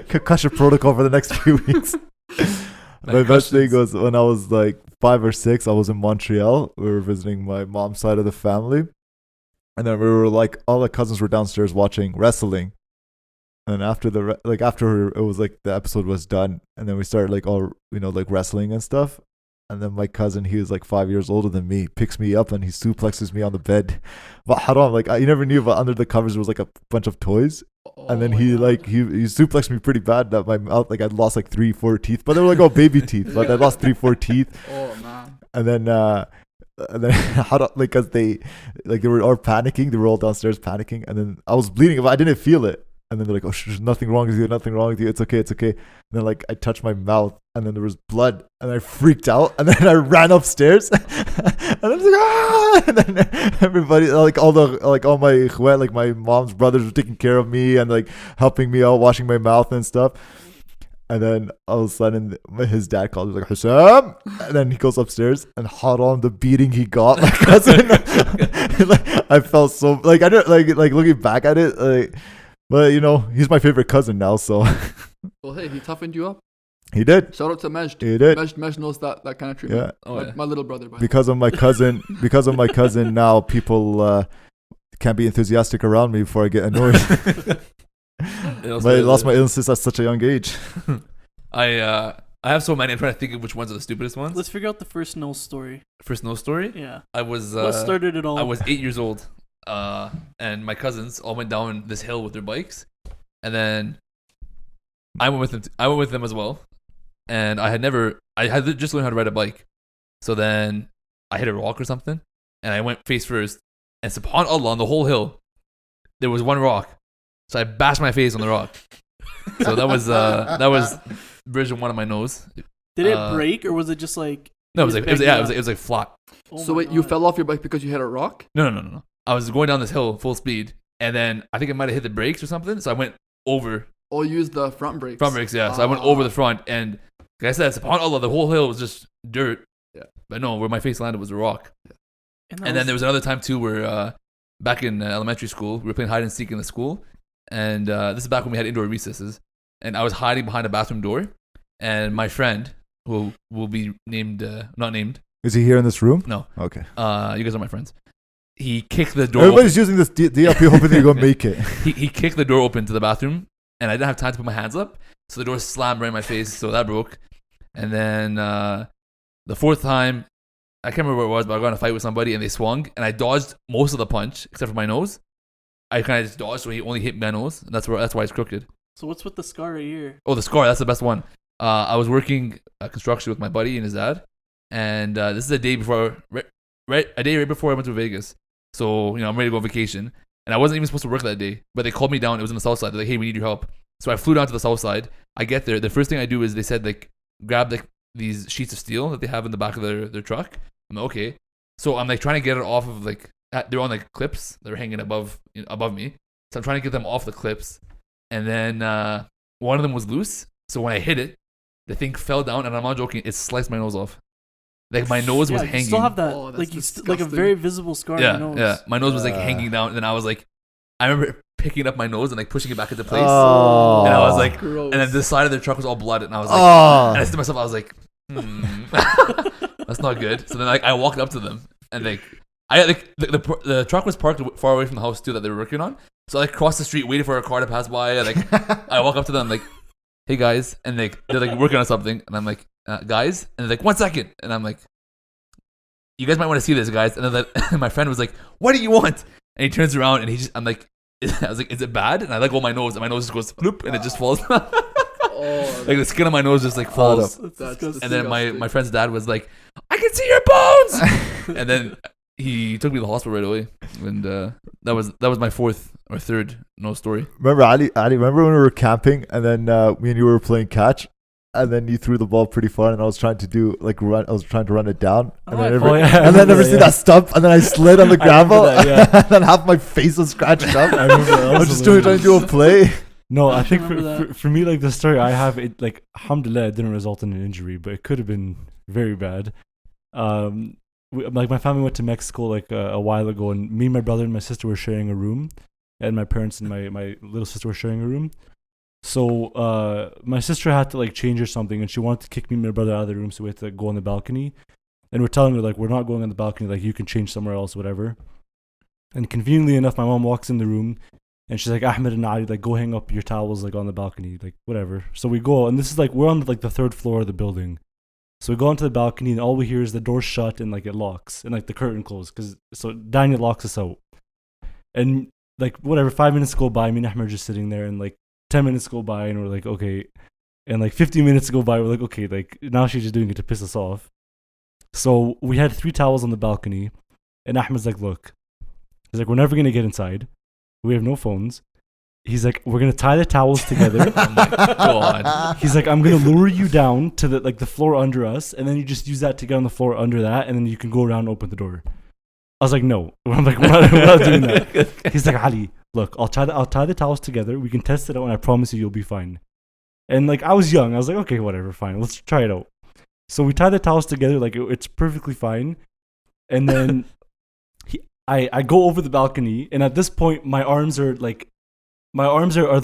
Concussion protocol for the next few weeks. My best thing was when I was like 5 or 6. I was in Montreal. We were visiting my mom's side of the family, and then we were like all the cousins were downstairs watching wrestling. And after after it was like the episode was done, and then we started like all like wrestling and stuff. And then my cousin, he was like 5 years older than me, picks me up and he suplexes me on the bed. But haram, like you never knew, but under the covers was like a bunch of toys. And then he suplexed me pretty bad that my mouth, like I lost like 3-4 teeth, but they were like all baby teeth. But I lost 3-4 teeth. Oh man. And then like, cause they were all panicking. They were all downstairs panicking. And then I was bleeding, but I didn't feel it. And then they're like, "Oh, there's nothing wrong with you. Nothing wrong with you. It's okay. It's okay." And then like I touched my mouth, and then there was blood, and I freaked out, and then I ran upstairs, and I was like, "Ah!" And then everybody, like all my ikhwan, like my mom's brothers were taking care of me and like helping me out, washing my mouth and stuff. And then all of a sudden, his dad called me like, "Hussam!" And then he goes upstairs, and haram, the beating he got, my cousin. Like, I felt so like I don't like looking back at it, like. But he's my favorite cousin now, so Well, hey, he toughened you up. he did. Shout out to Majd. He did. Majd knows that kind of treatment. Yeah. Oh, yeah. My little brother, by the way. Because of my cousin, now people can't be enthusiastic around me before I get annoyed. But I lost my illnesses at such a young age. I have so many. I'm trying to think of which ones are the stupidest ones. Let's figure out the first snow story. First snow story. Yeah. I was. What started it all? I was 8 years old. And my cousins all went down this hill with their bikes, and then I went with them. I went with them as well, and I had just learned how to ride a bike. So then I hit a rock or something, and I went face first. And subhanallah, on the whole hill, there was one rock. So I bashed my face on the rock. So that was bridge in one of my nose. Did it break, or was it just like? No, it was like flat. Oh So my wait, you God. fell off your bike because you hit a rock? No. I was going down this hill full speed, and then I think I might have hit the brakes or something. So I went over Oh, you used the front brakes. front brakes, yeah. So I went over the front, and like I said, subhanallah, the whole hill was just dirt. Yeah. But no, where my face landed was a rock. that And then there was another time too where back in elementary school, we were playing hide and seek in the school, and this is back when we had indoor recesses, and I was hiding behind a bathroom door, and my friend, who will be named, not named, Is he here in this room? no, Okay. you guys are my friends. He kicked the door. Everybody's using this DLP hoping they're going to make it. He kicked the door open to the bathroom, and I didn't have time to put my hands up, so the door slammed right in my face, so that broke. And then the fourth time, I can't remember what it was, but I got in a fight with somebody, and they swung, and I dodged most of the punch except for my nose. I kind of just dodged, so he only hit my nose. And that's why it's crooked. So what's with the scar right here? Oh, the scar, that's the best one. I was working construction with my buddy and his dad, and this is a day before, a day right before I went to Vegas. So, I'm ready to go on vacation. And I wasn't even supposed to work that day, but they called me down. It was on the south side. They're like, "Hey, we need your help." So I flew down to the south side. I get there. The first thing I do is they said, like, grab these sheets of steel that they have in the back of their truck. I'm like, okay. So I'm like trying to get it off of they're on like clips. They're hanging above me. So I'm trying to get them off the clips. And then one of them was loose. So when I hit it, the thing fell down, and I'm not joking, it sliced my nose off. Like my nose was You hanging. still have that, Oh, that's like like a disgusting. very visible scar on Yeah, your nose. yeah. My nose was like hanging down, and then I was like, I remember picking up my nose and like pushing it back into place, Oh. and I was like, Gross. and then the side of their truck was all blooded, and I was like, Oh. and I said to myself, I was like, that's not good. So then like I walked up to them, and like the truck was parked far away from the house too that they were working on. So I like crossed the street waiting for a car to pass by. And, like I walk up to them like, "Hey guys," and they're like working on something, and I'm like, "Guys," and they're like, "1 second," and I'm like, "You guys might want to see this, guys." And then my friend was like, "What do you want?" And he turns around, and I'm like, I was like, "Is it bad?" And I let go of my nose, and my nose just goes bloop, and it just falls. Oh, Like the skin of my nose just like falls. That's That's disgusting. And then disgusting. my friend's dad was like, "I can see your bones." And then he took me to the hospital right away. And that was my fourth or third nose story. Remember, Ali, remember when we were camping and then me and you were playing catch? And then you threw the ball pretty far, and I was trying to run it down, and Oh, then I never, Oh, yeah, I and then remember never that, see yeah. that stump, and then I slid on the I remember gravel, that, yeah. and then half my face was scratched up. I remember that. I was just trying to do a play. No, I I think remember that. for me, like the story I have, it like alhamdulillah it didn't result in an injury, but it could have been very bad. Like my family went to Mexico like a while ago, and me, my brother, and my sister were sharing a room, and my parents and my little sister were sharing a room. So my sister had to like change or something, and she wanted to kick me and my brother out of the room, so we had to go on the balcony. And we're telling her like we're not going on the balcony, like you can change somewhere else, whatever. And conveniently enough, my mom walks in the room, and she's like, Ahmed and Ali, like go hang up your towels like on the balcony, like whatever. So we go, and this is like we're on like the third floor of the building. So we go onto the balcony, and all we hear is the door shut and like it locks, and like the curtain closed, so Daniel locks us out. And like whatever, 5 minutes go by, me and Ahmed are just sitting there, and like 10 minutes go by, and we're like, okay. And like 15 minutes go by, we're like, okay, like now she's just doing it to piss us off. So we had 3 towels on the balcony, and Ahmed's like, look, he's like, we're never gonna get inside. We have no phones. He's like, we're gonna tie the towels together. Oh my god. He's like, I'm gonna lower you down to the floor under us, and then you just use that to get on the floor under that, and then you can go around and open the door. I was like, no. I'm like, we're not doing that. He's like, Ali, look, I'll tie the towels together. We can test it out, and I promise you, you'll be fine. And like, I was young. I was like, okay, whatever, fine. Let's try it out. So we tie the towels together, like it's perfectly fine. And then I go over the balcony, and at this point, my arms are the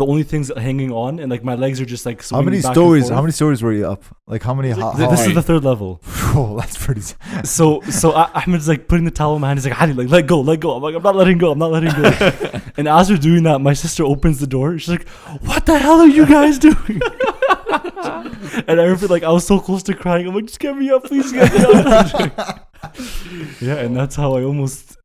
only things hanging on, and like my legs are just like How many swinging back and stories? forth. How many stories were you up? Like how many? This is the 3rd level. Oh, that's pretty. So Ahmed's like putting the towel in my hand. He's like, Ali, like let go. I'm like, I'm not letting go. And as we're doing that, my sister opens the door. She's like, what the hell are you guys doing? And I remember like I was so close to crying. I'm like, just get me up, please get me up. Yeah, and that's how I almost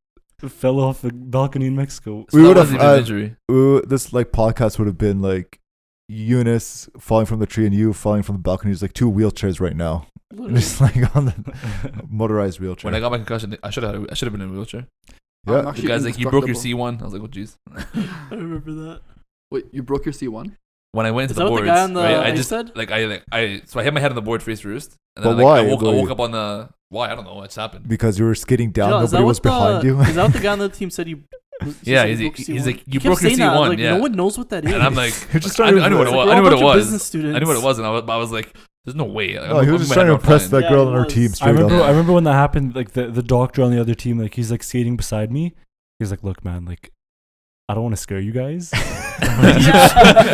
fell off the balcony in Mexico. So We that would wasn't have even an injury. this like podcast would have been like Eunice falling from the tree and you falling from the balcony. There's like 2 wheelchairs right now, just like on the motorized wheelchair. When I got my concussion, I should have been in a wheelchair. Yeah. I'm The actually guy's like, you broke your indestructible. C1. I was like, oh jeez. I remember that. Wait, you broke your C1? When I went Is into that the what the boards, guy on the right, I ice just said? so I hit my head on the board face first, and But then why? I woke up on the why I don't know what just happened. Because you were skidding down, Yo, is that nobody was what behind you. Is that what the guy on the team said? He Yeah, said he's he broke like, C1. you He kept broke your saying that, C1, like, yeah. no one knows what that is. And I'm like, You're just I trying to knew what it impress- was. Like, I knew we're what all it a bunch of was. business students. I knew what it was, and I was like, there's no way. No, he was just trying to impress that Yeah, girl he on our was. team. I Straight up. remember when that happened. Like the doctor on the other team, like he's like skating beside me. He's like, look, man, like I don't want to scare you guys.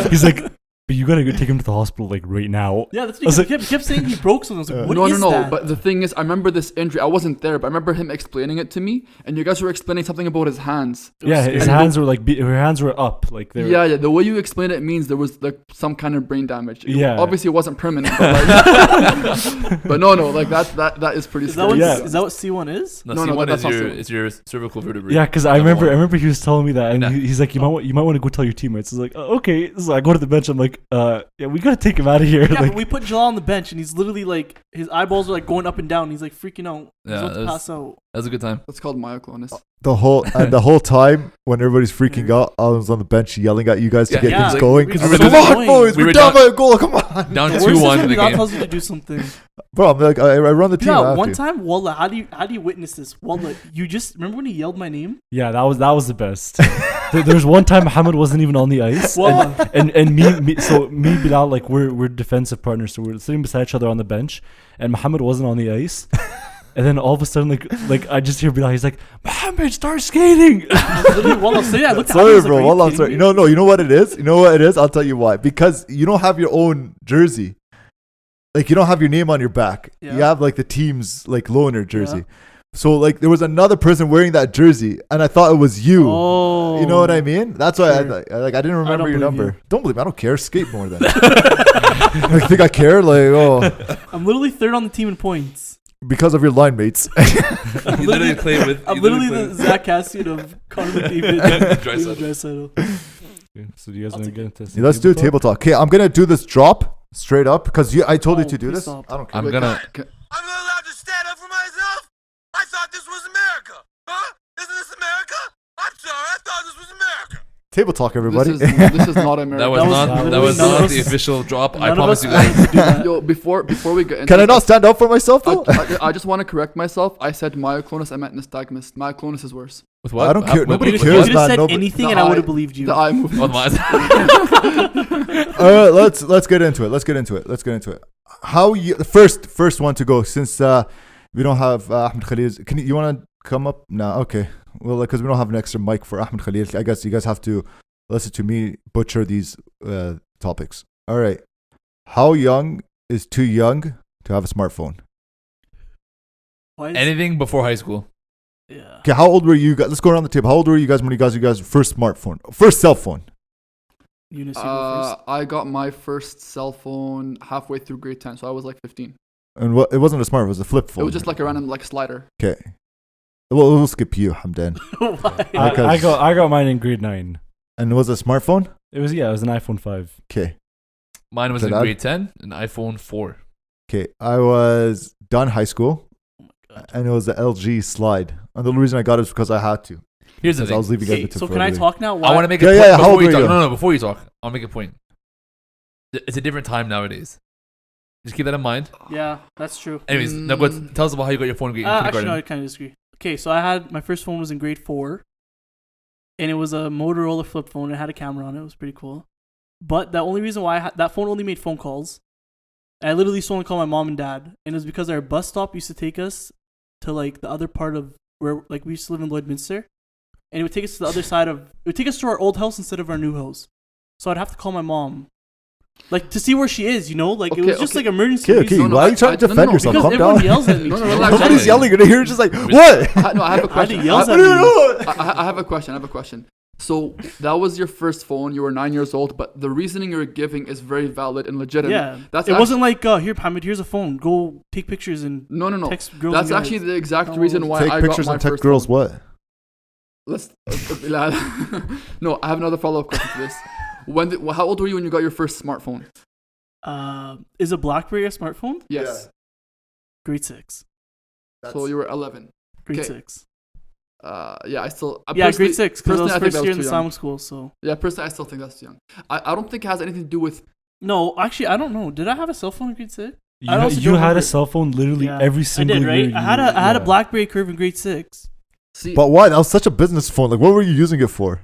He's like, but you gotta go take him to the hospital like right now. Yeah, that's I was what he kept saying. He broke something. I was like, what No. is that? But the thing is, I remember this injury. I wasn't there, but I remember him explaining it to me. And you guys were explaining something about his hands. Yeah, his scary. hands were like her hands were up, like they were. Yeah. The way you explain it means there was like some kind of brain damage. Yeah. Obviously, it wasn't permanent. But, like, but no, like that is pretty Is that what scary. Yeah. is that what C1 is? No, No, C1 that's not is your cervical vertebrae. Yeah, because I Number remember one. he was telling me that, and Yeah. he's like, you might want to go tell your teammates. I was like, okay. So I go to the bench. I'm like, yeah, we gotta take him out of here. Yeah, Like, but we put Jalal on the bench, and he's literally like, his eyeballs are like going up and down. He's like freaking out. He's Yeah, about to that's- pass out. That was a good time. That's called myoclonus. The whole time when everybody's freaking out, I was on the bench yelling at you guys to Yeah, get yeah, things like, going. because I was we like, were come on, annoying. boys, We we're were down down- by a goal. Come on, Down The 2-1 worst is in when the Bilal game. tells you to do something. bro. I'm like, I run the team. Yeah, I have one to. time, Wallah, how do you witness this? Wallah, you just remember when he yelled my name? yeah, that was the best. There was one time Muhammad wasn't even on the ice, Wallah. and me, Bilal, like we're defensive partners, so we're sitting beside each other on the bench, and Muhammad wasn't on the ice. And then all of a sudden, like I just hear Bilal. He's like, "Muhammad, start skating!" Literally, Wallah, so yeah, I looked at him, I Sorry, was like, bro. are you Well, I'm kidding sorry. me? No, you know what it is? You know what it is? I'll tell you why. Because you don't have your own jersey. Like, you don't have your name on your back. Yeah. You have, like, the team's, like, loaner jersey. Yeah. So, like, there was another person wearing that jersey, and I thought it was you. Oh, You know what I mean? That's why Sure. I didn't remember don't your believe number. you. Don't believe me. I don't care. Skate more then. I think I care? Like, oh, I'm literally third on the team in points. because of your line mates. You literally play with. I'm you literally play the with- Zach Cassian of Connor McDavid. Draisaitl. Draisaitl. So do you guys I'll want to take get into this? Yeah, let's do a table talk. Okay, I'm going to do this drop straight up because I told you Oh, to do please this. stop. I don't care. I'm gonna. I'm not allowed to stand up for myself? I thought this was America. Huh? Isn't this America? I'm sorry, I thought this was America. Table talk, everybody. This is not American. That was That was not literally the none of us- official drop. I None of promise us you wanted guys. to do that. Yo, before we get into Can I it, not stand up for myself though? I just want to correct myself. I said myoclonus. I meant nystagmus. Myoclonus is worse. With what? I don't care. What- Nobody what- You cares, could man. have said Nobody- anything The and I eye- would have believed you. The eye movement. On my- Let's get into it. Let's get into it. How you first one to go since we don't have Ahmed Khalil. You want to come up? No, okay. Well, because we don't have an extra mic for Ahmed Khalil, I guess you guys have to listen to me butcher these topics. All right. How young is too young to have a smartphone? Why is- Anything before high school. Yeah. Okay, how old were you guys? Let's go around the table. How old were you guys when you guys first smartphone, first cell phone? Eunice, you go first. I got my first cell phone halfway through grade 10, so I was like 15. And what? It wasn't a smartphone. It was a flip phone. It was just like a random like slider. Okay. Well, we'll skip you, Hamdan. Why? I got mine in grade 9. And it was a smartphone. It was an iPhone 5. Okay. Mine was So in that- grade 10, an iPhone 4. Okay. I was done high school, Oh my God. and it was the LG Slide. And the only reason I got it is because I had to. Here's the Because I thing. was leaving Okay, Edmonton so for can a I living. talk now? I want to make a Yeah, point yeah, how before old you were talk. you? No, before you talk. I'll make a point. It's a different time nowadays. Just keep that in mind. Yeah, that's true. Anyways, now go tell us about how you got your phone in Actually, no, kindergarten. I kind of disagree. Okay, so my first phone was in grade 4, and it was a Motorola flip phone. It had a camera on it. It was pretty cool. But the only reason why that phone only made phone calls, I literally used to only call my mom and dad, and it was because our bus stop used to take us to like the other part of where like we used to live in Lloydminster, and it would take us to the other side of. It would take us to our old house instead of our new house. So I'd have to call my mom, like to see where she is. You know, like it Okay, was just okay. like emergency. Okay, reasons. okay. No, Why are you trying to no, defend no, yourself? Because Calm everyone down. yells at me. No, too. relax. Nobody's yelling. You're gonna hear just like what? No, I have a question. yells I- at me. I have a question. So that was your first phone. You were 9 years old, but the reasoning you're giving is very valid and legitimate. Yeah, That's it act- wasn't like here, Mohammed. Here's a phone. Go take pictures and No. text girls. That's and actually guys. the exact No, reason why Take I pictures got my and text first girls. phone. What? Let's. No, I have another follow-up question to this. How old were you when you got your first smartphone? Is a BlackBerry a smartphone? Yes. Grade 6. So you were 11. Grade Okay. 6. Yeah, I still. Yeah, grade 6. Because I was personally, I think first that year in was the too young. Islamic school. So Yeah, personally, I still think that's too young. I don't think it has anything to do with. no, actually, I don't know. Did I have a cell phone in grade 6? You, I also you don't had remember- a cell phone literally Yeah, every I single did, right? year. I had a BlackBerry Curve in grade 6. See, But why? That was such a business phone. Like, what were you using it for?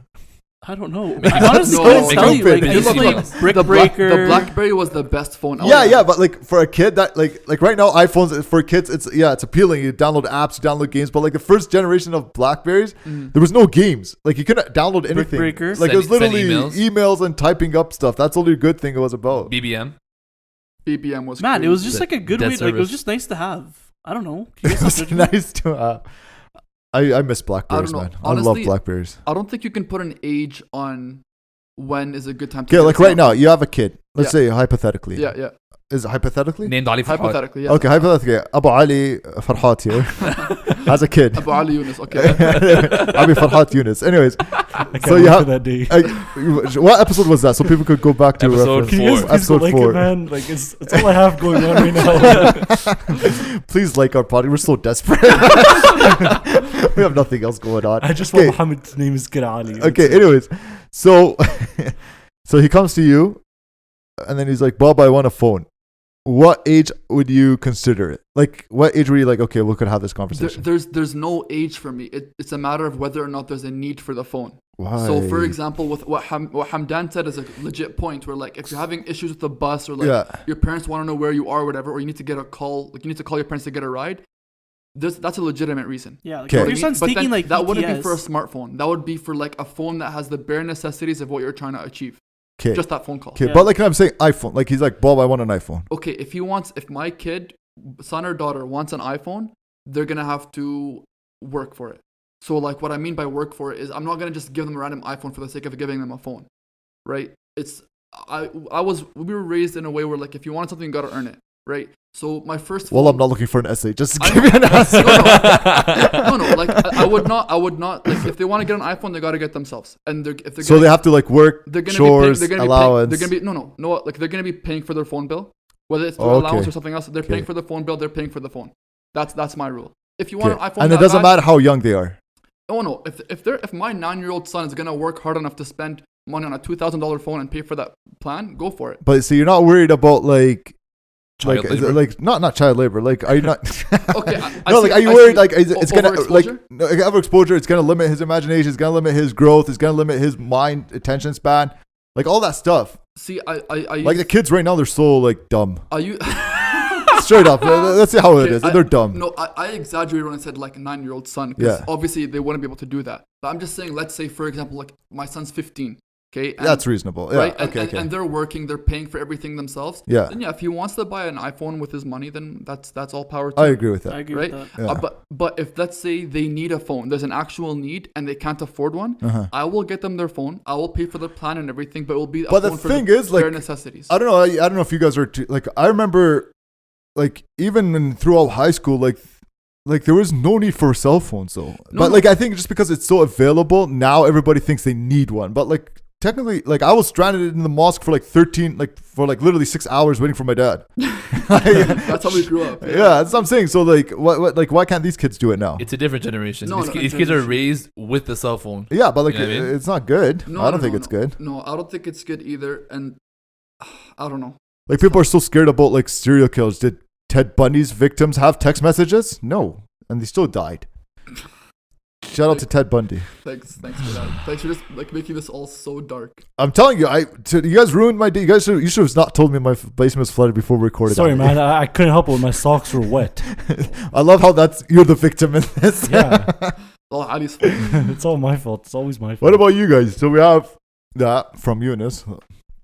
I don't know. Make I it- honestly No, couldn't make tell it you. Like, stupid. I used to Look, play Brick the Breaker. BlackBerry was the best phone. out Yeah, there. yeah, but like for a kid, that like right now iPhones for kids, it's appealing. You download apps, you download games, but like the first generation of Blackberries, there was no games. Like you couldn't download anything. Breaker. Like it was Send literally emails. emails and typing up stuff. That's the only good thing it was about. BBM. BBM was. Man, it was crazy. just like a good Dead way. Like it was service. just nice to have. I don't know. Can you It guys was not judge me? nice to. I miss Blackberries, know. man. I Honestly, love Blackberries. I don't think you can put an age on when is a good time to. Okay, get like a right now, smartphone. you have a kid. Let's Yeah. say hypothetically. Yeah. Is it hypothetically? Named Ali Farhat. Hypothetically, yeah. Okay, hypothetically, Abu Ali Farhat here has a kid. Abu Ali Yunus. Okay. Abi Farhat Yunus. Anyways, I can't so wait you for have. that day. What episode was that? So people could go back to Episode reference. Can you guys four. please Episode like 4. it, man? Like it's all I have going on right now. Please like our podcast. We're so desperate. We have nothing else going on. I just want Okay. Muhammad's name is Kira Ali. Okay. Anyways, so so he comes to you, and then he's like, "Bob, I want a phone." What age would you consider it? Like, what age were you like? Okay, we could have this conversation. There's no age for me. It's a matter of whether or not there's a need for the phone. Why? So, for example, with what Hamdan said is a legit point, where like if you're having issues with the bus or like Yeah. your parents want to know where you are, or whatever, or you need to get a call, like you need to call your parents to get a ride. That's a legitimate reason. Yeah, like Okay. if your son's But taking then like that wouldn't be BTS, for a smartphone. That would be for like a phone that has the bare necessities of what you're trying to achieve. Okay. Just that phone call. Okay, Yeah. but like I'm saying, iPhone. Like he's like, Bob, I want an iPhone. Okay, if my kid, son or daughter wants an iPhone, they're gonna have to work for it. So like what I mean by work for it is I'm not gonna just give them a random iPhone for the sake of giving them a phone, right? We were raised in a way where like if you want something, you gotta earn it, right? So my first Well, phone, I'm not looking for an essay. Just I- give me an answer. no, like I would not like if they want to get an iPhone, they gotta get themselves, and if they're So they have to like work, they're gonna chores, be paying, allowance. they're gonna be no, like they're gonna be paying for their phone bill, whether it's through Oh, okay. allowance or something else. They're paying Okay. for the phone bill. They're paying for the phone. That's my rule. If you want Okay. an iPhone, And it that doesn't bad, matter how young they are. Oh no, if my 9-year-old son is gonna work hard enough to spend money on a $2,000 phone and pay for that plan, go for it. But so you're not worried about like Child is it labor. like not child labor. Like, are you not? Okay, No, like, are you worried? Like, it's gonna like overexposure? no, like, overexposure. It's gonna limit his imagination. It's gonna limit his growth. It's gonna limit his mind attention span. Like all that stuff. See, I Like the kids right now, they're so like dumb. are you? Straight up. Let's see how it Okay, is. They're dumb. No, I exaggerated when I said like a 9-year-old son, because Yeah. obviously they wouldn't be able to do that. But I'm just saying, let's say for example, like my son's 15, okay, and, That's reasonable. Yeah. right, Okay. and they're working, they're paying for everything themselves. Yeah. Then yeah, if he wants to buy an iPhone with his money, then that's all power to I him. agree with that. I agree Right, with that. Yeah. but if let's say they need a phone, there's an actual need, and they can't afford one, Uh-huh. I will get them their phone. I will pay for the plan and everything, but it will be a But the phone for thing is, bare like, necessities. I don't know. I don't know if you guys are like. I remember, like, even throughout high school, like there was no need for cell phones though. But like, I think just because it's so available now, everybody thinks they need one. But like, technically, like, I was stranded in the mosque for like literally 6 hours waiting for my dad. That's how we grew up. Yeah, that's what I'm saying. So like, what like, why can't these kids do it now? It's a different generation. No, these, no, these kids are generation. raised with the cell phone. Yeah, but like, You know what I mean? it's not good. No, I don't no, think no, it's no. good. No, I don't think it's good either. And I don't know. Like, people are so scared about like serial killers. Did Ted Bundy's victims have text messages? No, and they still died. Shout out to Ted Bundy. Thanks for that. Thanks for just like making this all so dark. I'm telling you, you guys ruined my day. You should have not told me my basement was flooded before we recorded. Sorry, that. man. I couldn't help it when my socks were wet. I love how you're the victim in this. Yeah. Oh, Ali's fault. It's all my fault. It's always my fault. What about you guys? So we have that from Eunice.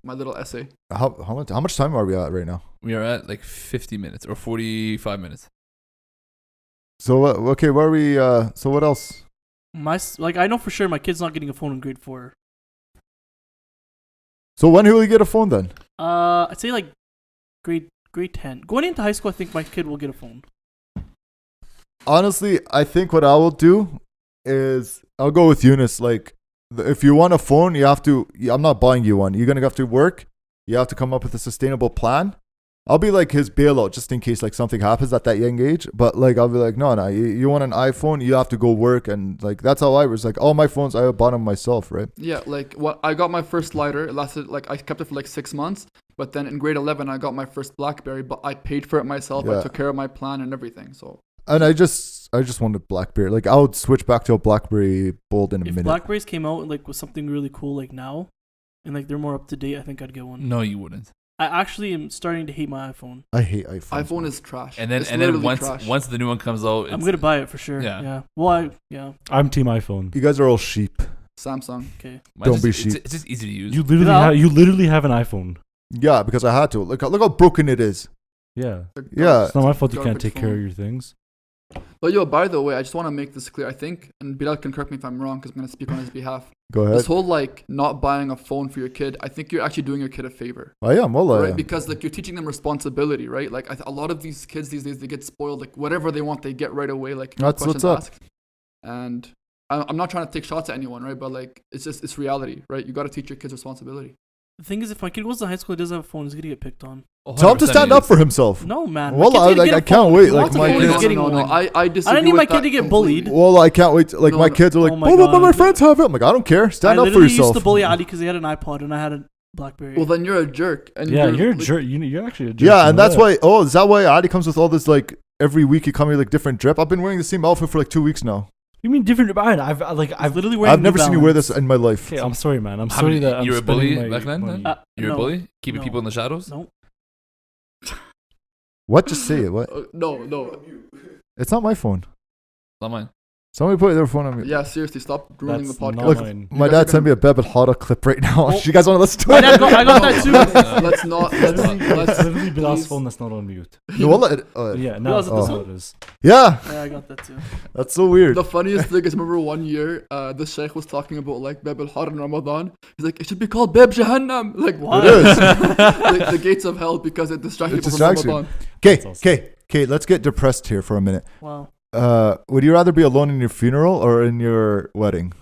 My little essay. How much time are we at right now? We are at like 50 minutes or 45 minutes. So okay, where are we? So what else? I know for sure my kid's not getting a phone in grade 4. So when will he get a phone then? I'd say like grade 10. Going into high school, I think my kid will get a phone. Honestly, I think what I will do is I'll go with Eunice. Like, if you want a phone, you have to. I'm not buying you one. You're gonna have to work. You have to come up with a sustainable plan. I'll be like his bailout just in case like something happens at that young age. But like, I'll be like, no, you want an iPhone, you have to go work, and like that's how I was. Like, all my phones, I bought them myself, right? Yeah, like I got my first lighter. It lasted I kept it for like 6 months. But then in grade 11, I got my first BlackBerry. But I paid for it myself. Yeah. I took care of my plan and everything. So. And I just wanted BlackBerry. Like, I would switch back to a BlackBerry Bold in a If minute. Blackberries came out like with something really cool like now, and like they're more up to date, I think I'd get one. No, you wouldn't. I actually am starting to hate my iPhone. I hate iPhone. iPhone is trash. And then It's and literally then trash. once the new one comes out, I'm it's, gonna buy it for sure. Yeah. Well, yeah. I'm team iPhone. You guys are all sheep. Samsung. Okay. mine's Don't be just- sheep. It's just easy to use. You literally Yeah. you literally have an iPhone. Yeah, because I had to. Look how broken it is. Yeah. Yeah. It's not my fault you can't Garbage take care phone. of your things. But yo, by the way, I just want to make this clear. I think, and Bilal can correct me if I'm wrong, because I'm gonna speak on his behalf. Go ahead. This whole like not buying a phone for your kid, I think you're actually doing your kid a favor, I am. Well, I right? am. Because like you're teaching them responsibility, right? Like a lot of these kids these days, they get spoiled. Like whatever they want, they get right away. Like no That's what's questions up. asked. And I'm not trying to take shots at anyone, right? But like it's reality, right? You got to teach your kids responsibility. The thing is, if my kid goes to high school and doesn't have a phone, he's gonna get picked on. Tell him to 100% stand it up is. for himself. No, man. Well, My kid's gonna get a I can't phone. wait, If he like, wants a my phone, kids- he's getting one. I disagree. need with my that kid to get completely. bullied. Well, I can't wait. Like, No, my no. kids are like, Oh my but my God. friends have it. I'm like, I don't care. Stand I up for literally yourself. used to bully Ali because he had an iPod and I had a BlackBerry. Well, then you're a jerk. And Yeah, you're a like, jerk. You're actually a jerk. Yeah, you and know that's that. why. Oh, is that why Adi comes with all this like every week? He comes with like different drip. I've been wearing the same outfit for like 2 weeks now. You mean different? Man, I've He's literally wearing I've never New seen you wear Balance. this in my life. Okay, I'm sorry, man. I'm How sorry many- that I'm you were a bully spending my back then? money. You're No. a bully, keeping No. people in the shadows. No. What? Just say it. What? no. It's not my phone. Not mine. Somebody put their phone on me. Yeah, seriously, stop ruining That's the podcast. not Look, mine. my You guys dad are sent me a Bebel Hara clip right now. Oh. You guys want to listen to My it? dad I got that too. Let's not. It's literally Bilal's please. phone that's not on mute. No, wallah, Yeah, Who now else that's is this how one? it is. yeah, Yeah, I got that too. that's so weird. The funniest thing is, remember one year, the sheikh was talking about like Bab al-Har in Ramadan. He's like, it should be called Bab Jahannam. Like, What? It is. the gates of hell, because it distracts It people distracts from you. Ramadan. Okay, awesome. okay. Let's get depressed here for a minute. Wow. Would you rather be alone in your funeral or in your wedding?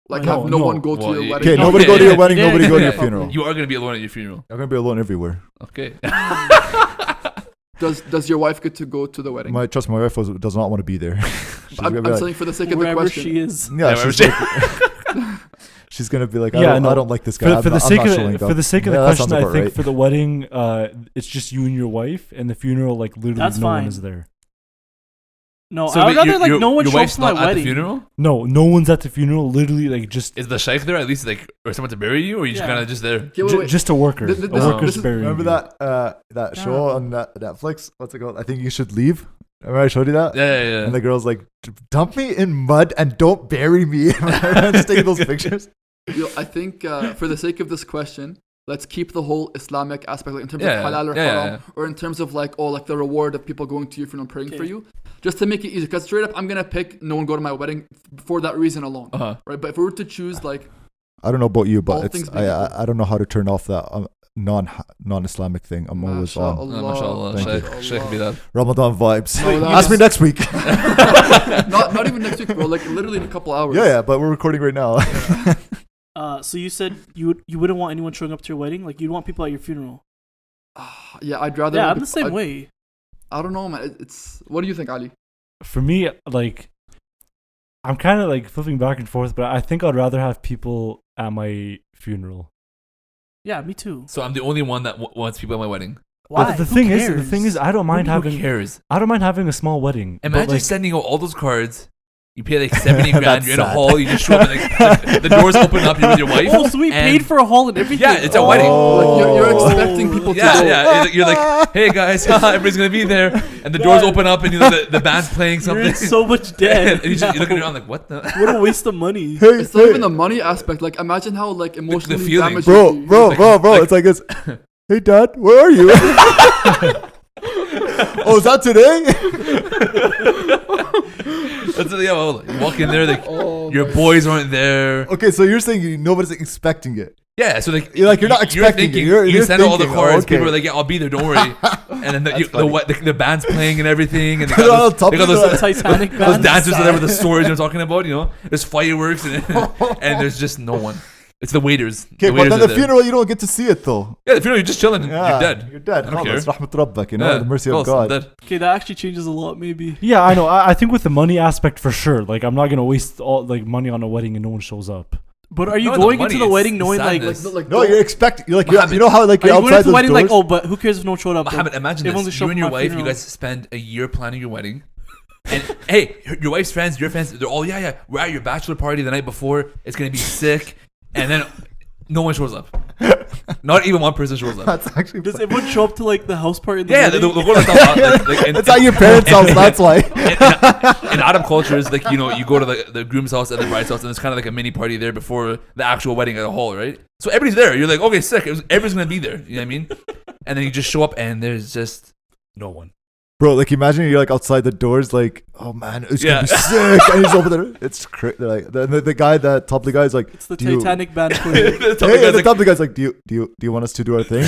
Like, No, have no no. one go to Well, your yeah. wedding. Okay, No, nobody yeah, go to your yeah. wedding. Yeah, Nobody yeah, go to yeah. your funeral. You are gonna be alone at your funeral. I'm gonna be alone everywhere. Okay. Does your wife get to go to the wedding? My wife does not want to be there. She's gonna I'm be like, saying for the sake of the Wherever question. she is. yeah, wherever she's, like, she's gonna be like, Yeah, I no. don't like this guy. For the sake of for the sake of Yeah, the that question, sounds I about think right. for the wedding, it's just you and your wife, and the funeral, like literally That's no one fine. is there. No, So I would but rather like no one your show up wife's to my not at the wedding. funeral. No one's at the funeral. Literally, like just Is the sheikh there at least, like, or someone to bury you, or you just Yeah. kind of just there? Okay, wait. just a worker. This- A this- worker's this is- burying Remember you. that show on Netflix? What's it called? I think you should leave. Remember I showed you that? Yeah. And the girl's like, dump me in mud and don't bury me. Just taking those pictures. Yo, I think for the sake of this question, let's keep the whole Islamic aspect, like in terms Yeah, of halal or yeah, haram, yeah. or in terms of like the reward of people going to your funeral and praying for Okay. you, just to make it easy. Because straight up, I'm gonna pick no one go to my wedding for that reason alone, Uh-huh. right? But if we were to choose like, I don't know about you, All but things it's being equal. I don't know how to turn off that non-Islamic thing. I'm always on. mashallah, mashallah, Thank sheikh Bilal. Ramadan vibes. No, that Ask me was- next week. not even next week, bro. Like literally in a couple hours. yeah, but we're recording right now. So you said you wouldn't want anyone showing up to your wedding? Like you'd want people at your funeral? Yeah, I'd rather. Yeah, I'm the same way. I don't know, man. It's. What do you think, Ali? For me, like, I'm kind of like flipping back and forth, but I think I'd rather have people at my funeral. Yeah, me too. So I'm the only one that wants people at my wedding. Why? The Who thing cares? is, I don't mind Who having. cares? I don't mind having a small wedding. but, Imagine like, sending out all those cards. You pay like 70 grand. That's You're in a sad. hall. You just show up. And, like, the doors open up. You're with your wife. Oh, so we and- paid for a hall and everything. Yeah, it's a Oh. wedding. Like you're expecting people to Yeah, go. yeah. You're like, hey guys, everybody's gonna be there, and the doors open up, and you know the band's playing You're something. in so much debt. and you're looking around like, what the? What a waste of money. Hey, It's not even the money aspect. Like imagine how like emotionally feeling. damaged. bro, you- bro, like- bro, bro. like- It's like this. Hey, Dad, where are you? Oh, is that today? That's yeah. Well, you walk in there, like Oh, your boys aren't there. Okay, so you're saying nobody's expecting it. Yeah, so like You're not expecting it. thinking, You're you send out all the thinking, cards. okay. People are like, yeah, I'll be there. Don't worry. And then the band's playing and everything, and they They're all got those, they got top of those, the- Titanic those band. dancers whatever the stories you're talking about. You know, there's fireworks and there's just no one. It's the waiters. Okay, but waiters then are the there. funeral, you don't get to see it though. Yeah, the funeral, you're just chilling. Yeah, You're dead. You're dead. I don't care. Khalas, rahmat rabbak, you know, Yeah, the mercy close, of God. I'm dead. Okay, that actually changes a lot, maybe. Yeah, I know. I think with the money aspect for sure. Like, I'm not gonna waste all like money on a wedding and no one shows up. But are you No, the going money, into the it's wedding the knowing like, sadness. like No, you're expecting. You're like, Mohammed, you know how like are you're you going outside into the those wedding doors. like, oh, but who cares if no one showed up? Mohammed, imagine Everyone's this. just show You and your up for my wife, you funeral. guys spend a year planning your wedding. And hey, your wife's friends, your friends, they're all, yeah, we're at your bachelor party the night before. It's going to be sick. And then no one shows up. Not even one person shows up. That's actually. Does everyone show up to like the house party? In the Yeah, wedding? they'll go to the It's at your parents' house. That's why. in Arab cultures, like, you know, you go to the groom's house and the bride's house, and there's kind of like a mini party there before the actual wedding at a hall, right? So everybody's there. You're like, okay, sick. Everybody's gonna be there. You know what I mean? And then you just show up, and there's just no one. Bro, like imagine you're like outside the doors, like, oh man, it's Yeah. gonna be sick, and you just open there. It's they're like the guy, that top of the guy is like, It's the do you- Titanic band playing. The top Hey, guy's and the like, top of the guy's like, do you want us to do our thing?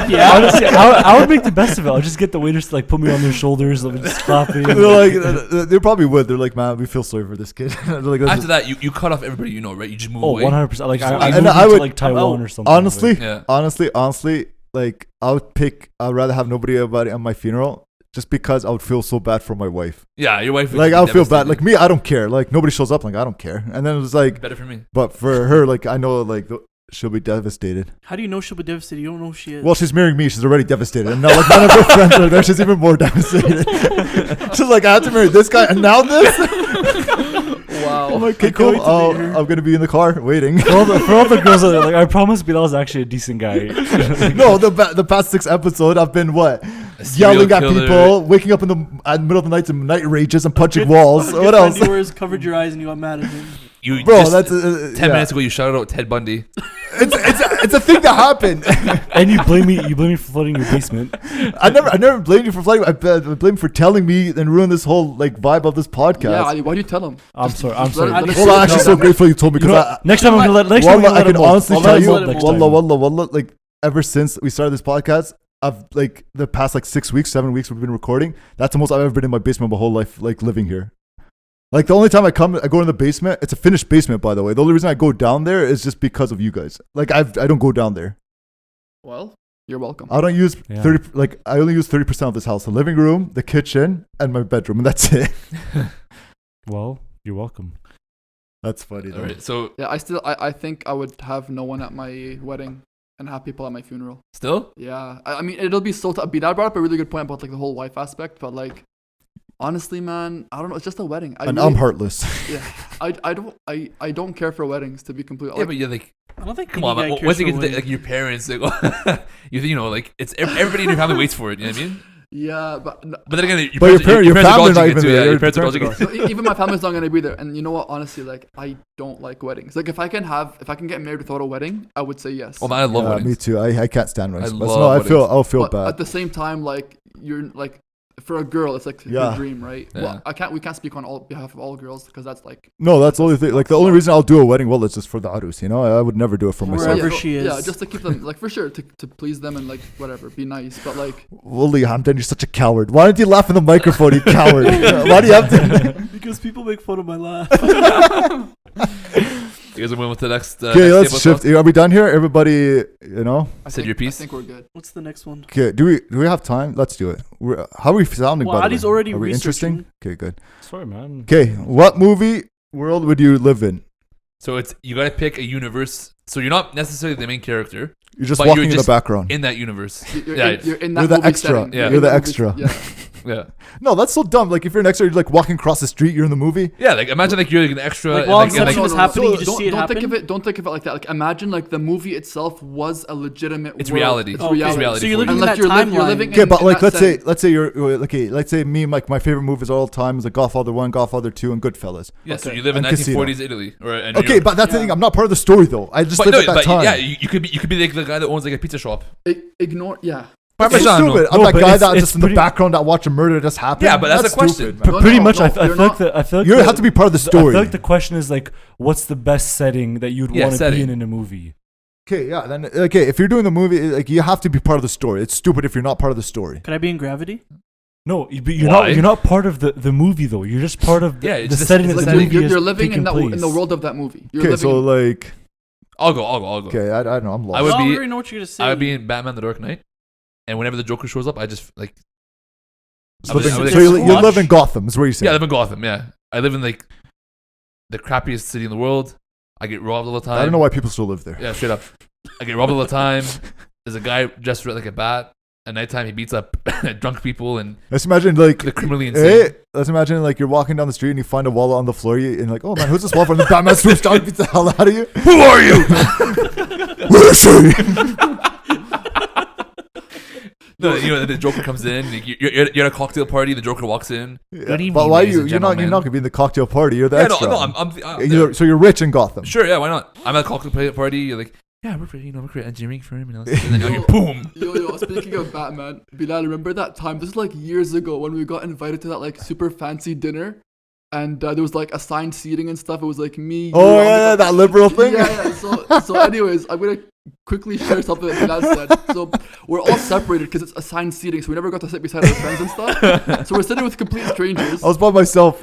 Yeah. Honestly, I would make the best of it. I'll just get the waiters to like put me on their shoulders, like, just clapping. They're like, they probably would. They're like, man, we feel sorry for this kid. They're like, this after is- that, you cut off everybody you know, right? You just move Oh, away. 100%. Like, I And moved I to would- like Taiwan or something. honestly, Yeah. honestly, like I'd rather have nobody about it at my funeral, just because I would feel so bad for my wife. Yeah, your wife. would Like be I'll feel bad. devastated. Like me, I don't care. Like nobody shows up. Like I don't care. And then it was like, better for me. but for her, like I know, like she'll be devastated. How do you know she'll be devastated? You don't know who she is. Well, she's marrying me. She's already devastated. And now, like, none of her friends are there. She's even more devastated. She's like, I have to marry this guy, and now this? wow. I'm like, okay, can't wait cool. to meet her. I'm going to be in the car waiting. for all the girls out there, like, I promise Bilal's actually a decent guy. No, the past 6 episodes, I've been what? serial Yelling at killer. people, waking up in the middle of the night to night rages and punching Good- walls. a good What friend else? of yours covered your eyes and you got mad at him. You Bro, just, that's 10 yeah. minutes ago. You shouted out Ted Bundy. It's a thing that happened. And you blame me for flooding your basement. I never blamed you for flooding. I blame you for telling me and ruin this whole like vibe of this podcast. Yeah, Ali, why do you tell him? I'm Just- sorry. I'm just let sorry. it- let it Well, sit. I'm actually No, so no. grateful you told me You because know, next time I'm gonna let. Next time I'm Wallah, gonna I let can him mold. honestly I'll tell let him you, mold next time. wallah, like ever since we started this podcast, I've like the past like 6 weeks, 7 weeks we've been recording. That's the most I've ever been in my basement my whole life, like living here. Like the only time I go in the basement, it's a finished basement, by the way. The only reason I go down there is just because of you guys. Like I don't go down there. Well, You're welcome. I don't use Yeah. 30. Like I only use 30% of this house: the living room, the kitchen, and my bedroom, and that's it. Well, you're welcome. That's funny though. All right. So Yeah, I think I would have no one at my wedding and have people at my funeral. still, Yeah, I mean it'll be so tough. Bilal brought up a really good point about like the whole wife aspect, but like honestly, man, I don't know. It's just a wedding. And I'm heartless. Yeah, I don't care for weddings to be completely. yeah, but you're like, I don't think come any on, guy man. cares Once you for get to wedding. like your parents, like, you know, like it's everybody in your family waits for it. You know what I mean? yeah, but But then again, But your parents are family not dodging it even too, there. yeah, Your your parents are parents dodging are it. so even my family's not gonna be there. And you know what? Honestly, like I don't like weddings. Like if I can get married without a wedding, I would say yes. Oh man, I love Yeah, weddings. me too. I can't stand weddings. I But love no, weddings. I'll feel But bad. at the same time, like you're like for a girl, it's like Yeah. her dream, right? Yeah. Well, we can't speak on all behalf of all girls because that's like No, that's the only thing. Like the only reason I'll do a wedding, well, it's just for the arus. You know, I would never do it for myself. Wherever she is. Yeah, just to keep them like for sure to please them and like whatever, be nice. But like Wally Hamdan, you're such a coward. Why don't you laugh in the microphone, you coward? Why do you have to? Because people make fun of my laugh. You guys are moving with the next. Okay, next let's table shift. talk? Are we done here? Everybody, you know. Said your piece? I think we're good. What's the next one? Okay, do we have time? Let's do it. How are we sounding? Well, by the Adi's way? already Are we interesting? researching. Okay, good. Sorry, man. Okay, what movie world would you live in? So it's you gotta pick a universe. So you're not necessarily the main character You're just But walking you're in just the background. in that universe. You're, Yeah, you're in that You're the movie extra. setting. Yeah. You're the in extra. Yeah. Yeah, No, that's so dumb. Like if you're an extra, you're like walking across the street. You're in the movie. yeah. Like imagine like you're like an extra. Like, and, while like, and, Inception like, is happening, you just don't, see it don't happen? think of it. Don't think of it like that. Like imagine like the movie itself was a legitimate. It's world. reality. It's Okay. reality. reality So you're for living you. in And that like you're timeline. living. Okay, in, but in like that setting. let's say you're okay. Let's say me, like my favorite movies all time is like Godfather 1, Godfather 2, and Goodfellas. Yeah, so Okay. you live in And Casino. 1940s Italy, or and Okay, you're- but that's the Yeah. thing. I'm not part of the story though. I just but live no, at that but time. yeah, you could be like the guy that owns like a pizza shop. Ignore. Yeah. That's so Parmesan, stupid. no. I'm No, that but guy it's- that it's just in the pretty- background that watch a murder just happen. Yeah, but that's the question. stupid, man. No, Pretty no, much, no, I feel you're like not- I feel like You have to be part of the I story. feel like the question is like, what's the best setting that you'd Yeah, want to setting. be in a movie? Okay, yeah. Then okay, if you're doing the movie, like you have to be part of the story. It's stupid if you're not part of the story. Could I be in Gravity? No, but you're Why? not part of the movie though. You're just part of the, Yeah, it's the just- setting it's that Like the setting. movie you're is living in taking that in the place. world of that movie. You're Okay, living. so like, I'll go. okay, I don't know. I'm lost. I would Well, I be- already know what you're gonna say. I would be in Batman: The Dark Knight, and whenever the Joker shows up, I just like. So, I was- living- I was so like- you live in Gotham, is what you're saying. Yeah, I live in Gotham. Yeah, I live in like the crappiest city in the world. I get robbed all the time. I don't know why people still live there. Yeah, straight up. I get robbed all the time. There's a guy dressed like a bat. At nighttime, he beats up drunk people and Let's imagine like, the criminally insane. hey, let's imagine like you're walking down the street and you find a wallet on the floor, and like, oh man, who's this wallet? And the Batman swoops down and beats the hell out of you. Who are you? Where is he? No, you know the Joker comes in. You're at a cocktail party. The Joker walks in. Yeah, Good evening, but why ladies you? and You're not gentlemen. gonna be in the cocktail party. You're the Yeah, extra. no, So you're rich in Gotham. Sure, yeah, why not? I'm at a cocktail party. You're like, yeah, we're for an engineering firm, and then you're boom. Yo, speaking of Batman, Bilal, remember that time? This is like years ago when we got invited to that like super fancy dinner, and there was like assigned seating and stuff. It was like me. Oh you, yeah, that liberal thing. Yeah. So anyways, I'm gonna quickly share something that Bilal said. So we're all separated because it's assigned seating, so we never got to sit beside our friends and stuff. So we're sitting with complete strangers. I was by myself.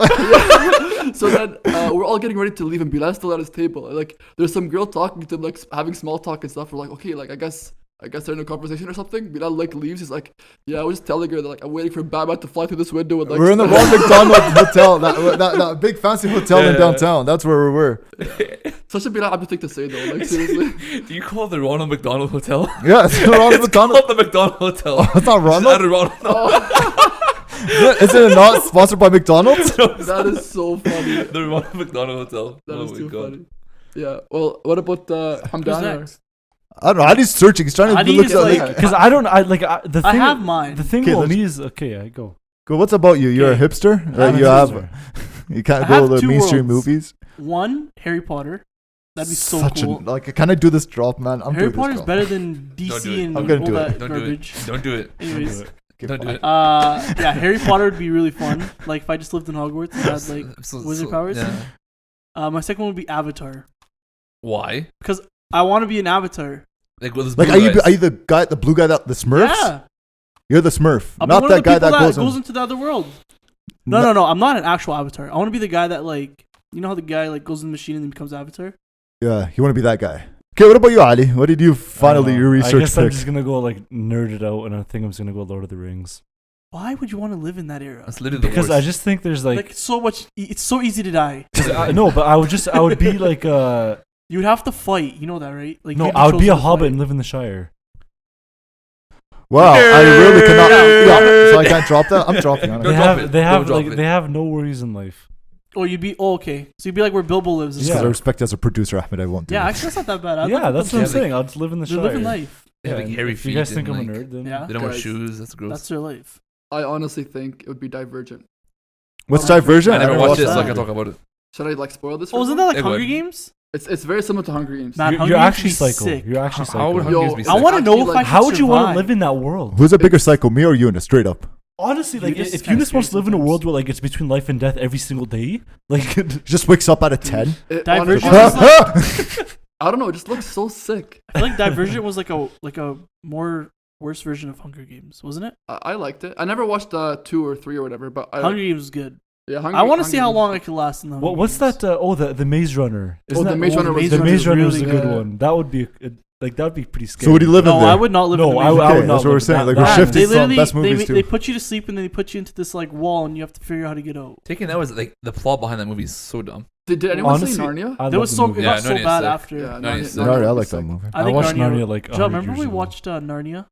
So then we're all getting ready to leave, and Bilal's still at his table. Like there's some girl talking to him, like having small talk and stuff. We're like, okay, like I guess they're in a conversation or something. Bilal like leaves. He's like, yeah, I was just telling her that like I'm waiting for Batman to fly through this window. And, like, We're in the wrong McDonald's hotel. That big fancy hotel in Yeah. downtown. That's where we were. Such a Bilal thing to say though. Like seriously. Do you call it the Ronald McDonald Hotel? Yeah, it's the Ronald It's McDonald. called the McDonald Hotel. Oh, it's not It's not a Ronald. Ronald. Is it not sponsored by McDonald's? That is so funny. The Ronald McDonald Hotel. That Oh is my too god. funny. Yeah. Well, what about Who's Hamdan? next? I don't know. Adi's searching. He's trying to Adi look is at like- like. Because I don't. The thing. I have mine. The thing Okay, with let's- me is okay. I go. Go. What's about you? You're a Okay. hipster. I'm a You have. hipster. You can't I go have to the two mainstream worlds. movies. One, Harry Potter. That'd be so Such cool. like, can I do this drop, man? I'm Harry doing Potter's this drop. better than Don't do DC it. and I'm gonna all do it. that Don't garbage. do it. Don't do it. Anyways, Okay, Don't do fine. it. yeah, Harry Potter would be really fun. Like if I just lived in Hogwarts and had like wizard powers. Yeah. My second one would be Avatar Why? because I want to be an Avatar. Like, with his Like, blue are eyes. you the guy, the blue guy, that the Smurfs? Yeah, You're the Smurf, I'll be not one that of the guy people that goes. goes in, into the other world. No. I'm not an actual Avatar. I want to be the guy that like you know how the guy like goes in the machine and then becomes Avatar. Yeah, you want to be that guy. Okay, what about you, Ali? What did you finally your I research guess I'm pick? just gonna go like nerd it out, and I think I'm just gonna go Lord of the Rings Why would you want to live in that era? That's literally the because worst. I just think there's like, Like so much. It's so easy to die. no, but I would be like You would have to fight. You know that, right? Like no, you'd I would be a chosen to hobbit fight. and live in the Shire. Wow, I really cannot. Yeah, so I can't drop that. I'm dropping on Don't it. drop it. They have Don't drop like it. they have no worries in life. Oh, you'd be okay. So you'd be like where Bilbo lives. and Just because stuff. I respect you as a producer, Ahmed, I won't do Yeah, it. actually, that's not that bad. I'd Yeah, look that's at what I'm them. saying. I'll just live in the They're Shire. living life. They have like and hairy if you feet. guys think I'm a and, like, nerd, then Yeah. They don't wear Guys, shoes. That's gross. That's their life. I honestly think it would be Divergent. What's Oh, Divergent? I never watched it, so I that. can talk about it. Should I like spoil this? Oh, for isn't that like It would. Hunger Games? It's very similar to Hunger Games. Man, you're, Hunger you're Games actually would be psycho. sick. You're actually How would psycho. Hunger Games be I sick? want to know Actually, if I like, could How would you want to survive. live in that world? Who's a bigger psycho, me or Eunice? Straight up. Honestly, like Eunice is if kinda Eunice wants to scary live in a sometimes. world where like it's between life and death every single day, like Just wakes up at a 10. Divergent honestly, was I don't know. It just looks so sick. I feel like Divergent was like a more worse version of Hunger Games, wasn't it? I liked it. I never watched 2 or 3 or whatever, but Hunger Games was good. yeah, I want to see how long I could last in the. Hunger what's Games. that? The Maze Runner. Isn't the that- Maze Runner was the good. Maze Runner was a Really good good. one. That would be like that would be pretty scary. So would he live in No, there? I would not live No, in the I Maze would Runner. Okay, that's what we're live saying. that- Like, that- we're Man, shifting they some literally best movies they too. put you to sleep and then they put you into this like wall and you have to figure out how to get out. Taking that was like the plot behind that movie is so dumb. Did anyone Honestly, see Narnia? I It love was the so movie. it got Yeah, so Narnia's bad sick. after. Yeah, Narnia's Narnia- sick. No, I was like sick. that movie. I think watched Narnia like Joe, 100 remember years we ago. watched Narnia?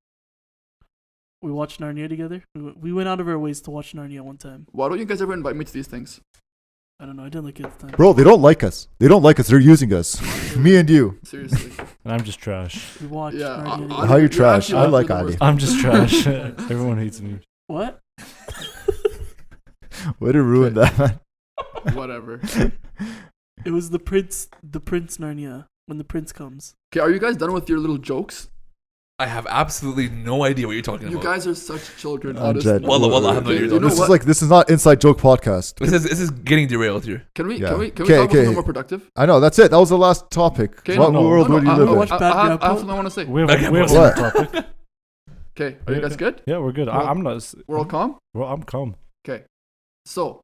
We watched Narnia together. We went out of our ways to watch Narnia one time. Why don't you guys ever invite me to these things? I don't know. I didn't like it at the time. Bro, they don't like us. They don't like us. They're using us. Me and you. Seriously. And I'm just trash. We watched Yeah, Narnia. I- together. How you You're trash? actually I one like of the Ali. worst. I'm just trash. Everyone hates me. What? Way to ruin that, man. Whatever. It was the Prince Narnia when the prince comes. Okay, are you guys done with your little jokes? I have absolutely no idea what you're talking You about. guys are such children, Jed, honestly. Wallah, I have no Okay, idea. you know This is what? like this is not inside joke podcast. This is getting derailed here. Can we Yeah. can we Okay, talk about okay. something more productive? I know that's it. That was the last topic. Okay, What no, world No, would no, you I- live no, in? Watch I Bad have Grandpa. something I want to say. We have Okay, a what? topic. Okay, are you guys good? Yeah, we're good. I'm not. We're all calm? Well, I'm calm. Okay. So,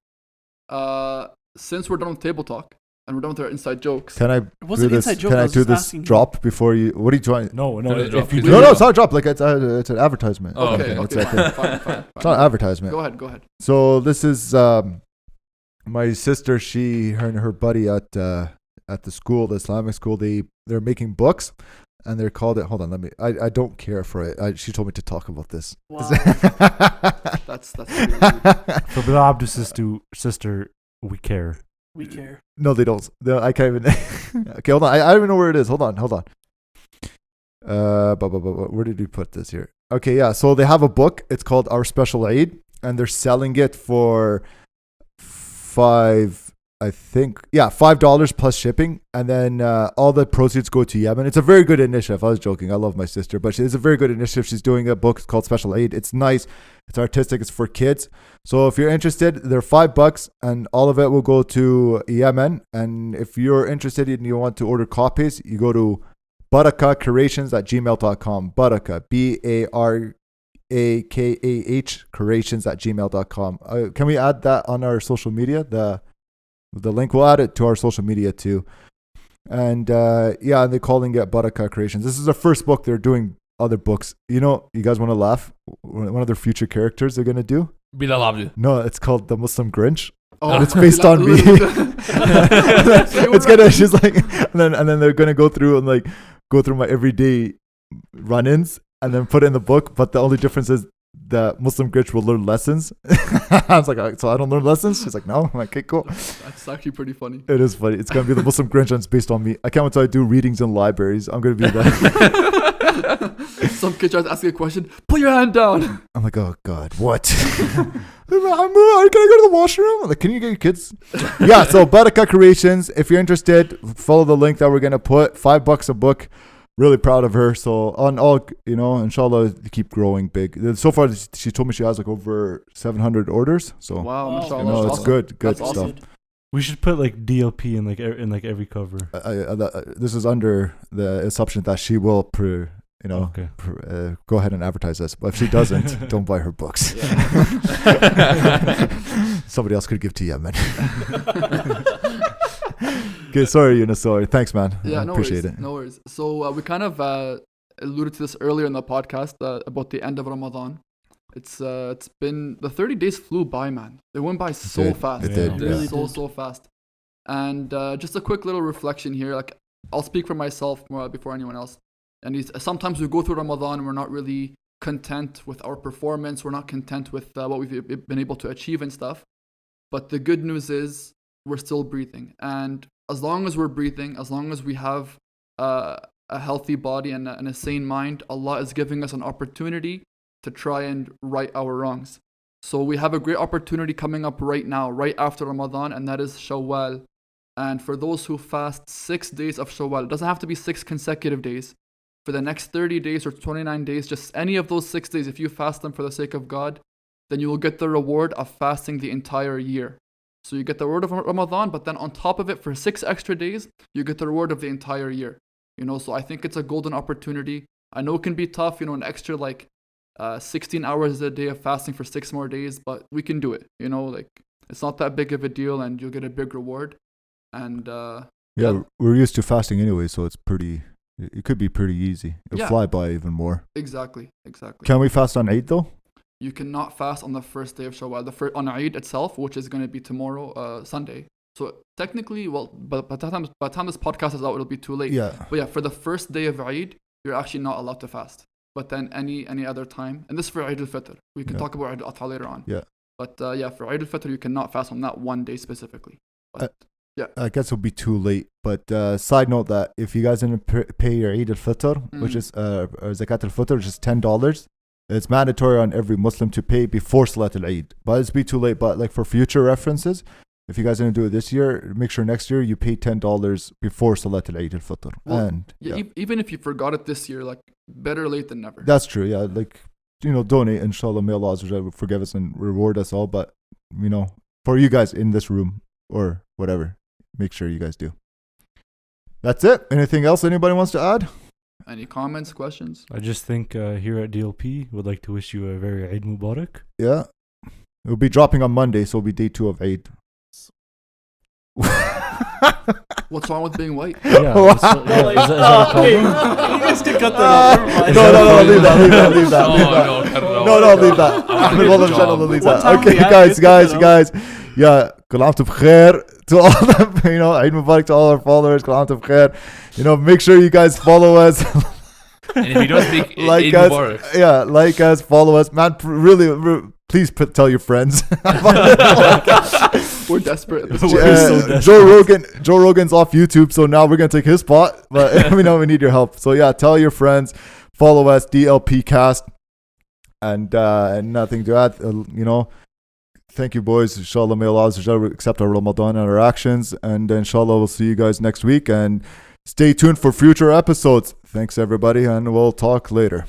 since we're done with table talk and we're done with our inside jokes, Can I It wasn't do this? inside joke. Can I I was do just this asking you. drop before you? What are you trying? No. No, If drop. you No, do No, no, it- it's not a drop. Like it's an advertisement. Oh, okay, It's okay, like fine. it's not an advertisement. Go ahead. So this is my sister. Her and her buddy at the school, the Islamic school. They're making books, and they're called it. Hold on, let me. I don't care for it. She told me to talk about this. Wow. That's really rude. For Bilal Abdu's sister, we care. We care. No, they don't. I can't even. Okay, hold on. I don't even know where it is. Hold on. Where did we put this here? Okay, yeah. So they have a book. It's called Our Special Eid, and they're selling it for $5 plus shipping, and then all the proceeds go to Yemen. It's a very good initiative. I was joking. I love my sister, but it's a very good initiative. She's doing a book called Special Eid. It's nice. It's artistic. It's for kids. So if you're interested, they're $5, and all of it will go to Yemen. And if you're interested and you want to order copies, you go to barakahcreations@gmail.com. Baraka, BARAKAH creations@gmail.com. Can we add that on our social media? The link, we'll add it to our social media too. And and they're calling it Barakah Creations. This is the first book. They're doing other books. You know, you guys want to laugh? One of their future characters they're going to do? Bilal Abdu. No, it's called The Muslim Grinch. Oh, It's based on me. It's gonna. She's like, and then they're gonna go through my everyday run-ins and then put it in the book. But the only difference is the Muslim Grinch will learn lessons. I was like, so I don't learn lessons? She's like, no. I'm like, okay, cool. That's actually pretty funny. It is funny. It's gonna be the Muslim Grinch, and it's based on me. I can't wait till I do readings in libraries. I'm gonna be that. Some kid tries to ask you a question. Put your hand down. I'm like, oh god, what? Can I go to the washroom? I'm like, can you get your kids? Yeah. So Barakah Creations. If you're interested, follow the link that we're gonna put. $5 a book. Really proud of her. So on all, inshallah, keep growing big. So far, she told me she has like over 700 orders. So Wow, Wow. mashallah. no, that's it's awesome. good That's stuff. awesome. We should put like DLP in like every cover. This is under the assumption that she will, Okay. go ahead and advertise this. But if she doesn't, don't buy her books. Somebody else could give to Yemen. Okay, sorry, Yunus. Sorry. Thanks, man. Yeah, I no appreciate worries. it. No worries. So we kind of alluded to this earlier in the podcast about the end of Ramadan. It's been the 30 days flew by, man. They went by so did. fast. It did, It yeah. really so did. so fast. And just a quick little reflection here. Like I'll speak for myself more before anyone else. And sometimes we go through Ramadan and we're not really content with our performance. We're not content with what we've been able to achieve and stuff. But the good news is we're still breathing. And as long as we're breathing, as long as we have a healthy body and a sane mind, Allah is giving us an opportunity to try and right our wrongs. So we have a great opportunity coming up right now, right after Ramadan, and that is Shawwal. And for those who fast 6 days of Shawwal, it doesn't have to be 6 consecutive days. For the next 30 days or 29 days, just any of those 6 days, if you fast them for the sake of God, then you will get the reward of fasting the entire year. So you get the reward of Ramadan, but then on top of it, for 6 extra days, you get the reward of the entire year. So I think it's a golden opportunity. I know it can be tough, an extra 16 hours a day of fasting for 6 more days, but we can do it. It's not that big of a deal, and you'll get a big reward. And Yeah, we're used to fasting anyway, so it could be pretty easy. It'll Yeah. fly by even more. exactly. Can we fast on Eid though? You cannot fast on the first day of Shawwal, on Eid itself, which is going to be tomorrow, Sunday. So technically, but by the time this podcast is out, it'll be too late. Yeah. But yeah, for the first day of Eid, you're actually not allowed to fast. But then any other time, and this is for Eid al-Fitr. We can Yeah. talk about Eid al-Adha later on. Yeah. But yeah, for Eid al-Fitr, you cannot fast on that one day specifically. But I guess it'll be too late. But side note that if you guys didn't pay your Eid al-Fitr, which is or Zakat al-Fitr, which is $10, it's mandatory on every Muslim to pay before Salat al-Eid. But it's be too late. But for future references, if you guys didn't do it this year, make sure next year you pay $10 before Salat al-Eid al-Fitr. Well, And even if you forgot it this year, better late than never. that's true. Yeah, donate. Inshallah, may Allah Azza wa Jalla forgive us and reward us all. But for you guys in this room or whatever, make sure you guys do. That's it. Anything else anybody wants to add? Any comments, questions? I just think here at DLP would like to wish you a very Eid Mubarak. Yeah. It'll be dropping on Monday, so it'll be day 2 of Eid. What's wrong with being white? Yeah, is that a problem? You guys can cut that out. Never mind. No, leave that. No, cut it out. No, leave that. I wanna hear the job. Leave What that. time Okay, we at? Let's cut guys. Yeah, كل عام وانتم بخير to all them, Eid Mubarak to all our followers. كل عام وانتم بخير. Make sure you guys follow us. And if you don't speak like Eid us, Mubarak, yeah, like us, follow us, man. Please tell your friends. We're desperate at this We're point. so desperate. Joe Rogan's off YouTube, so now we're gonna take his spot. But we know we need your help. So yeah, tell your friends, follow us, DLP Cast, and nothing to add. Thank you, boys. Inshallah, may Allah Azza wa Jalla accept our Ramadan and our actions, and inshallah we'll see you guys next week. And stay tuned for future episodes. Thanks everybody, and we'll talk later.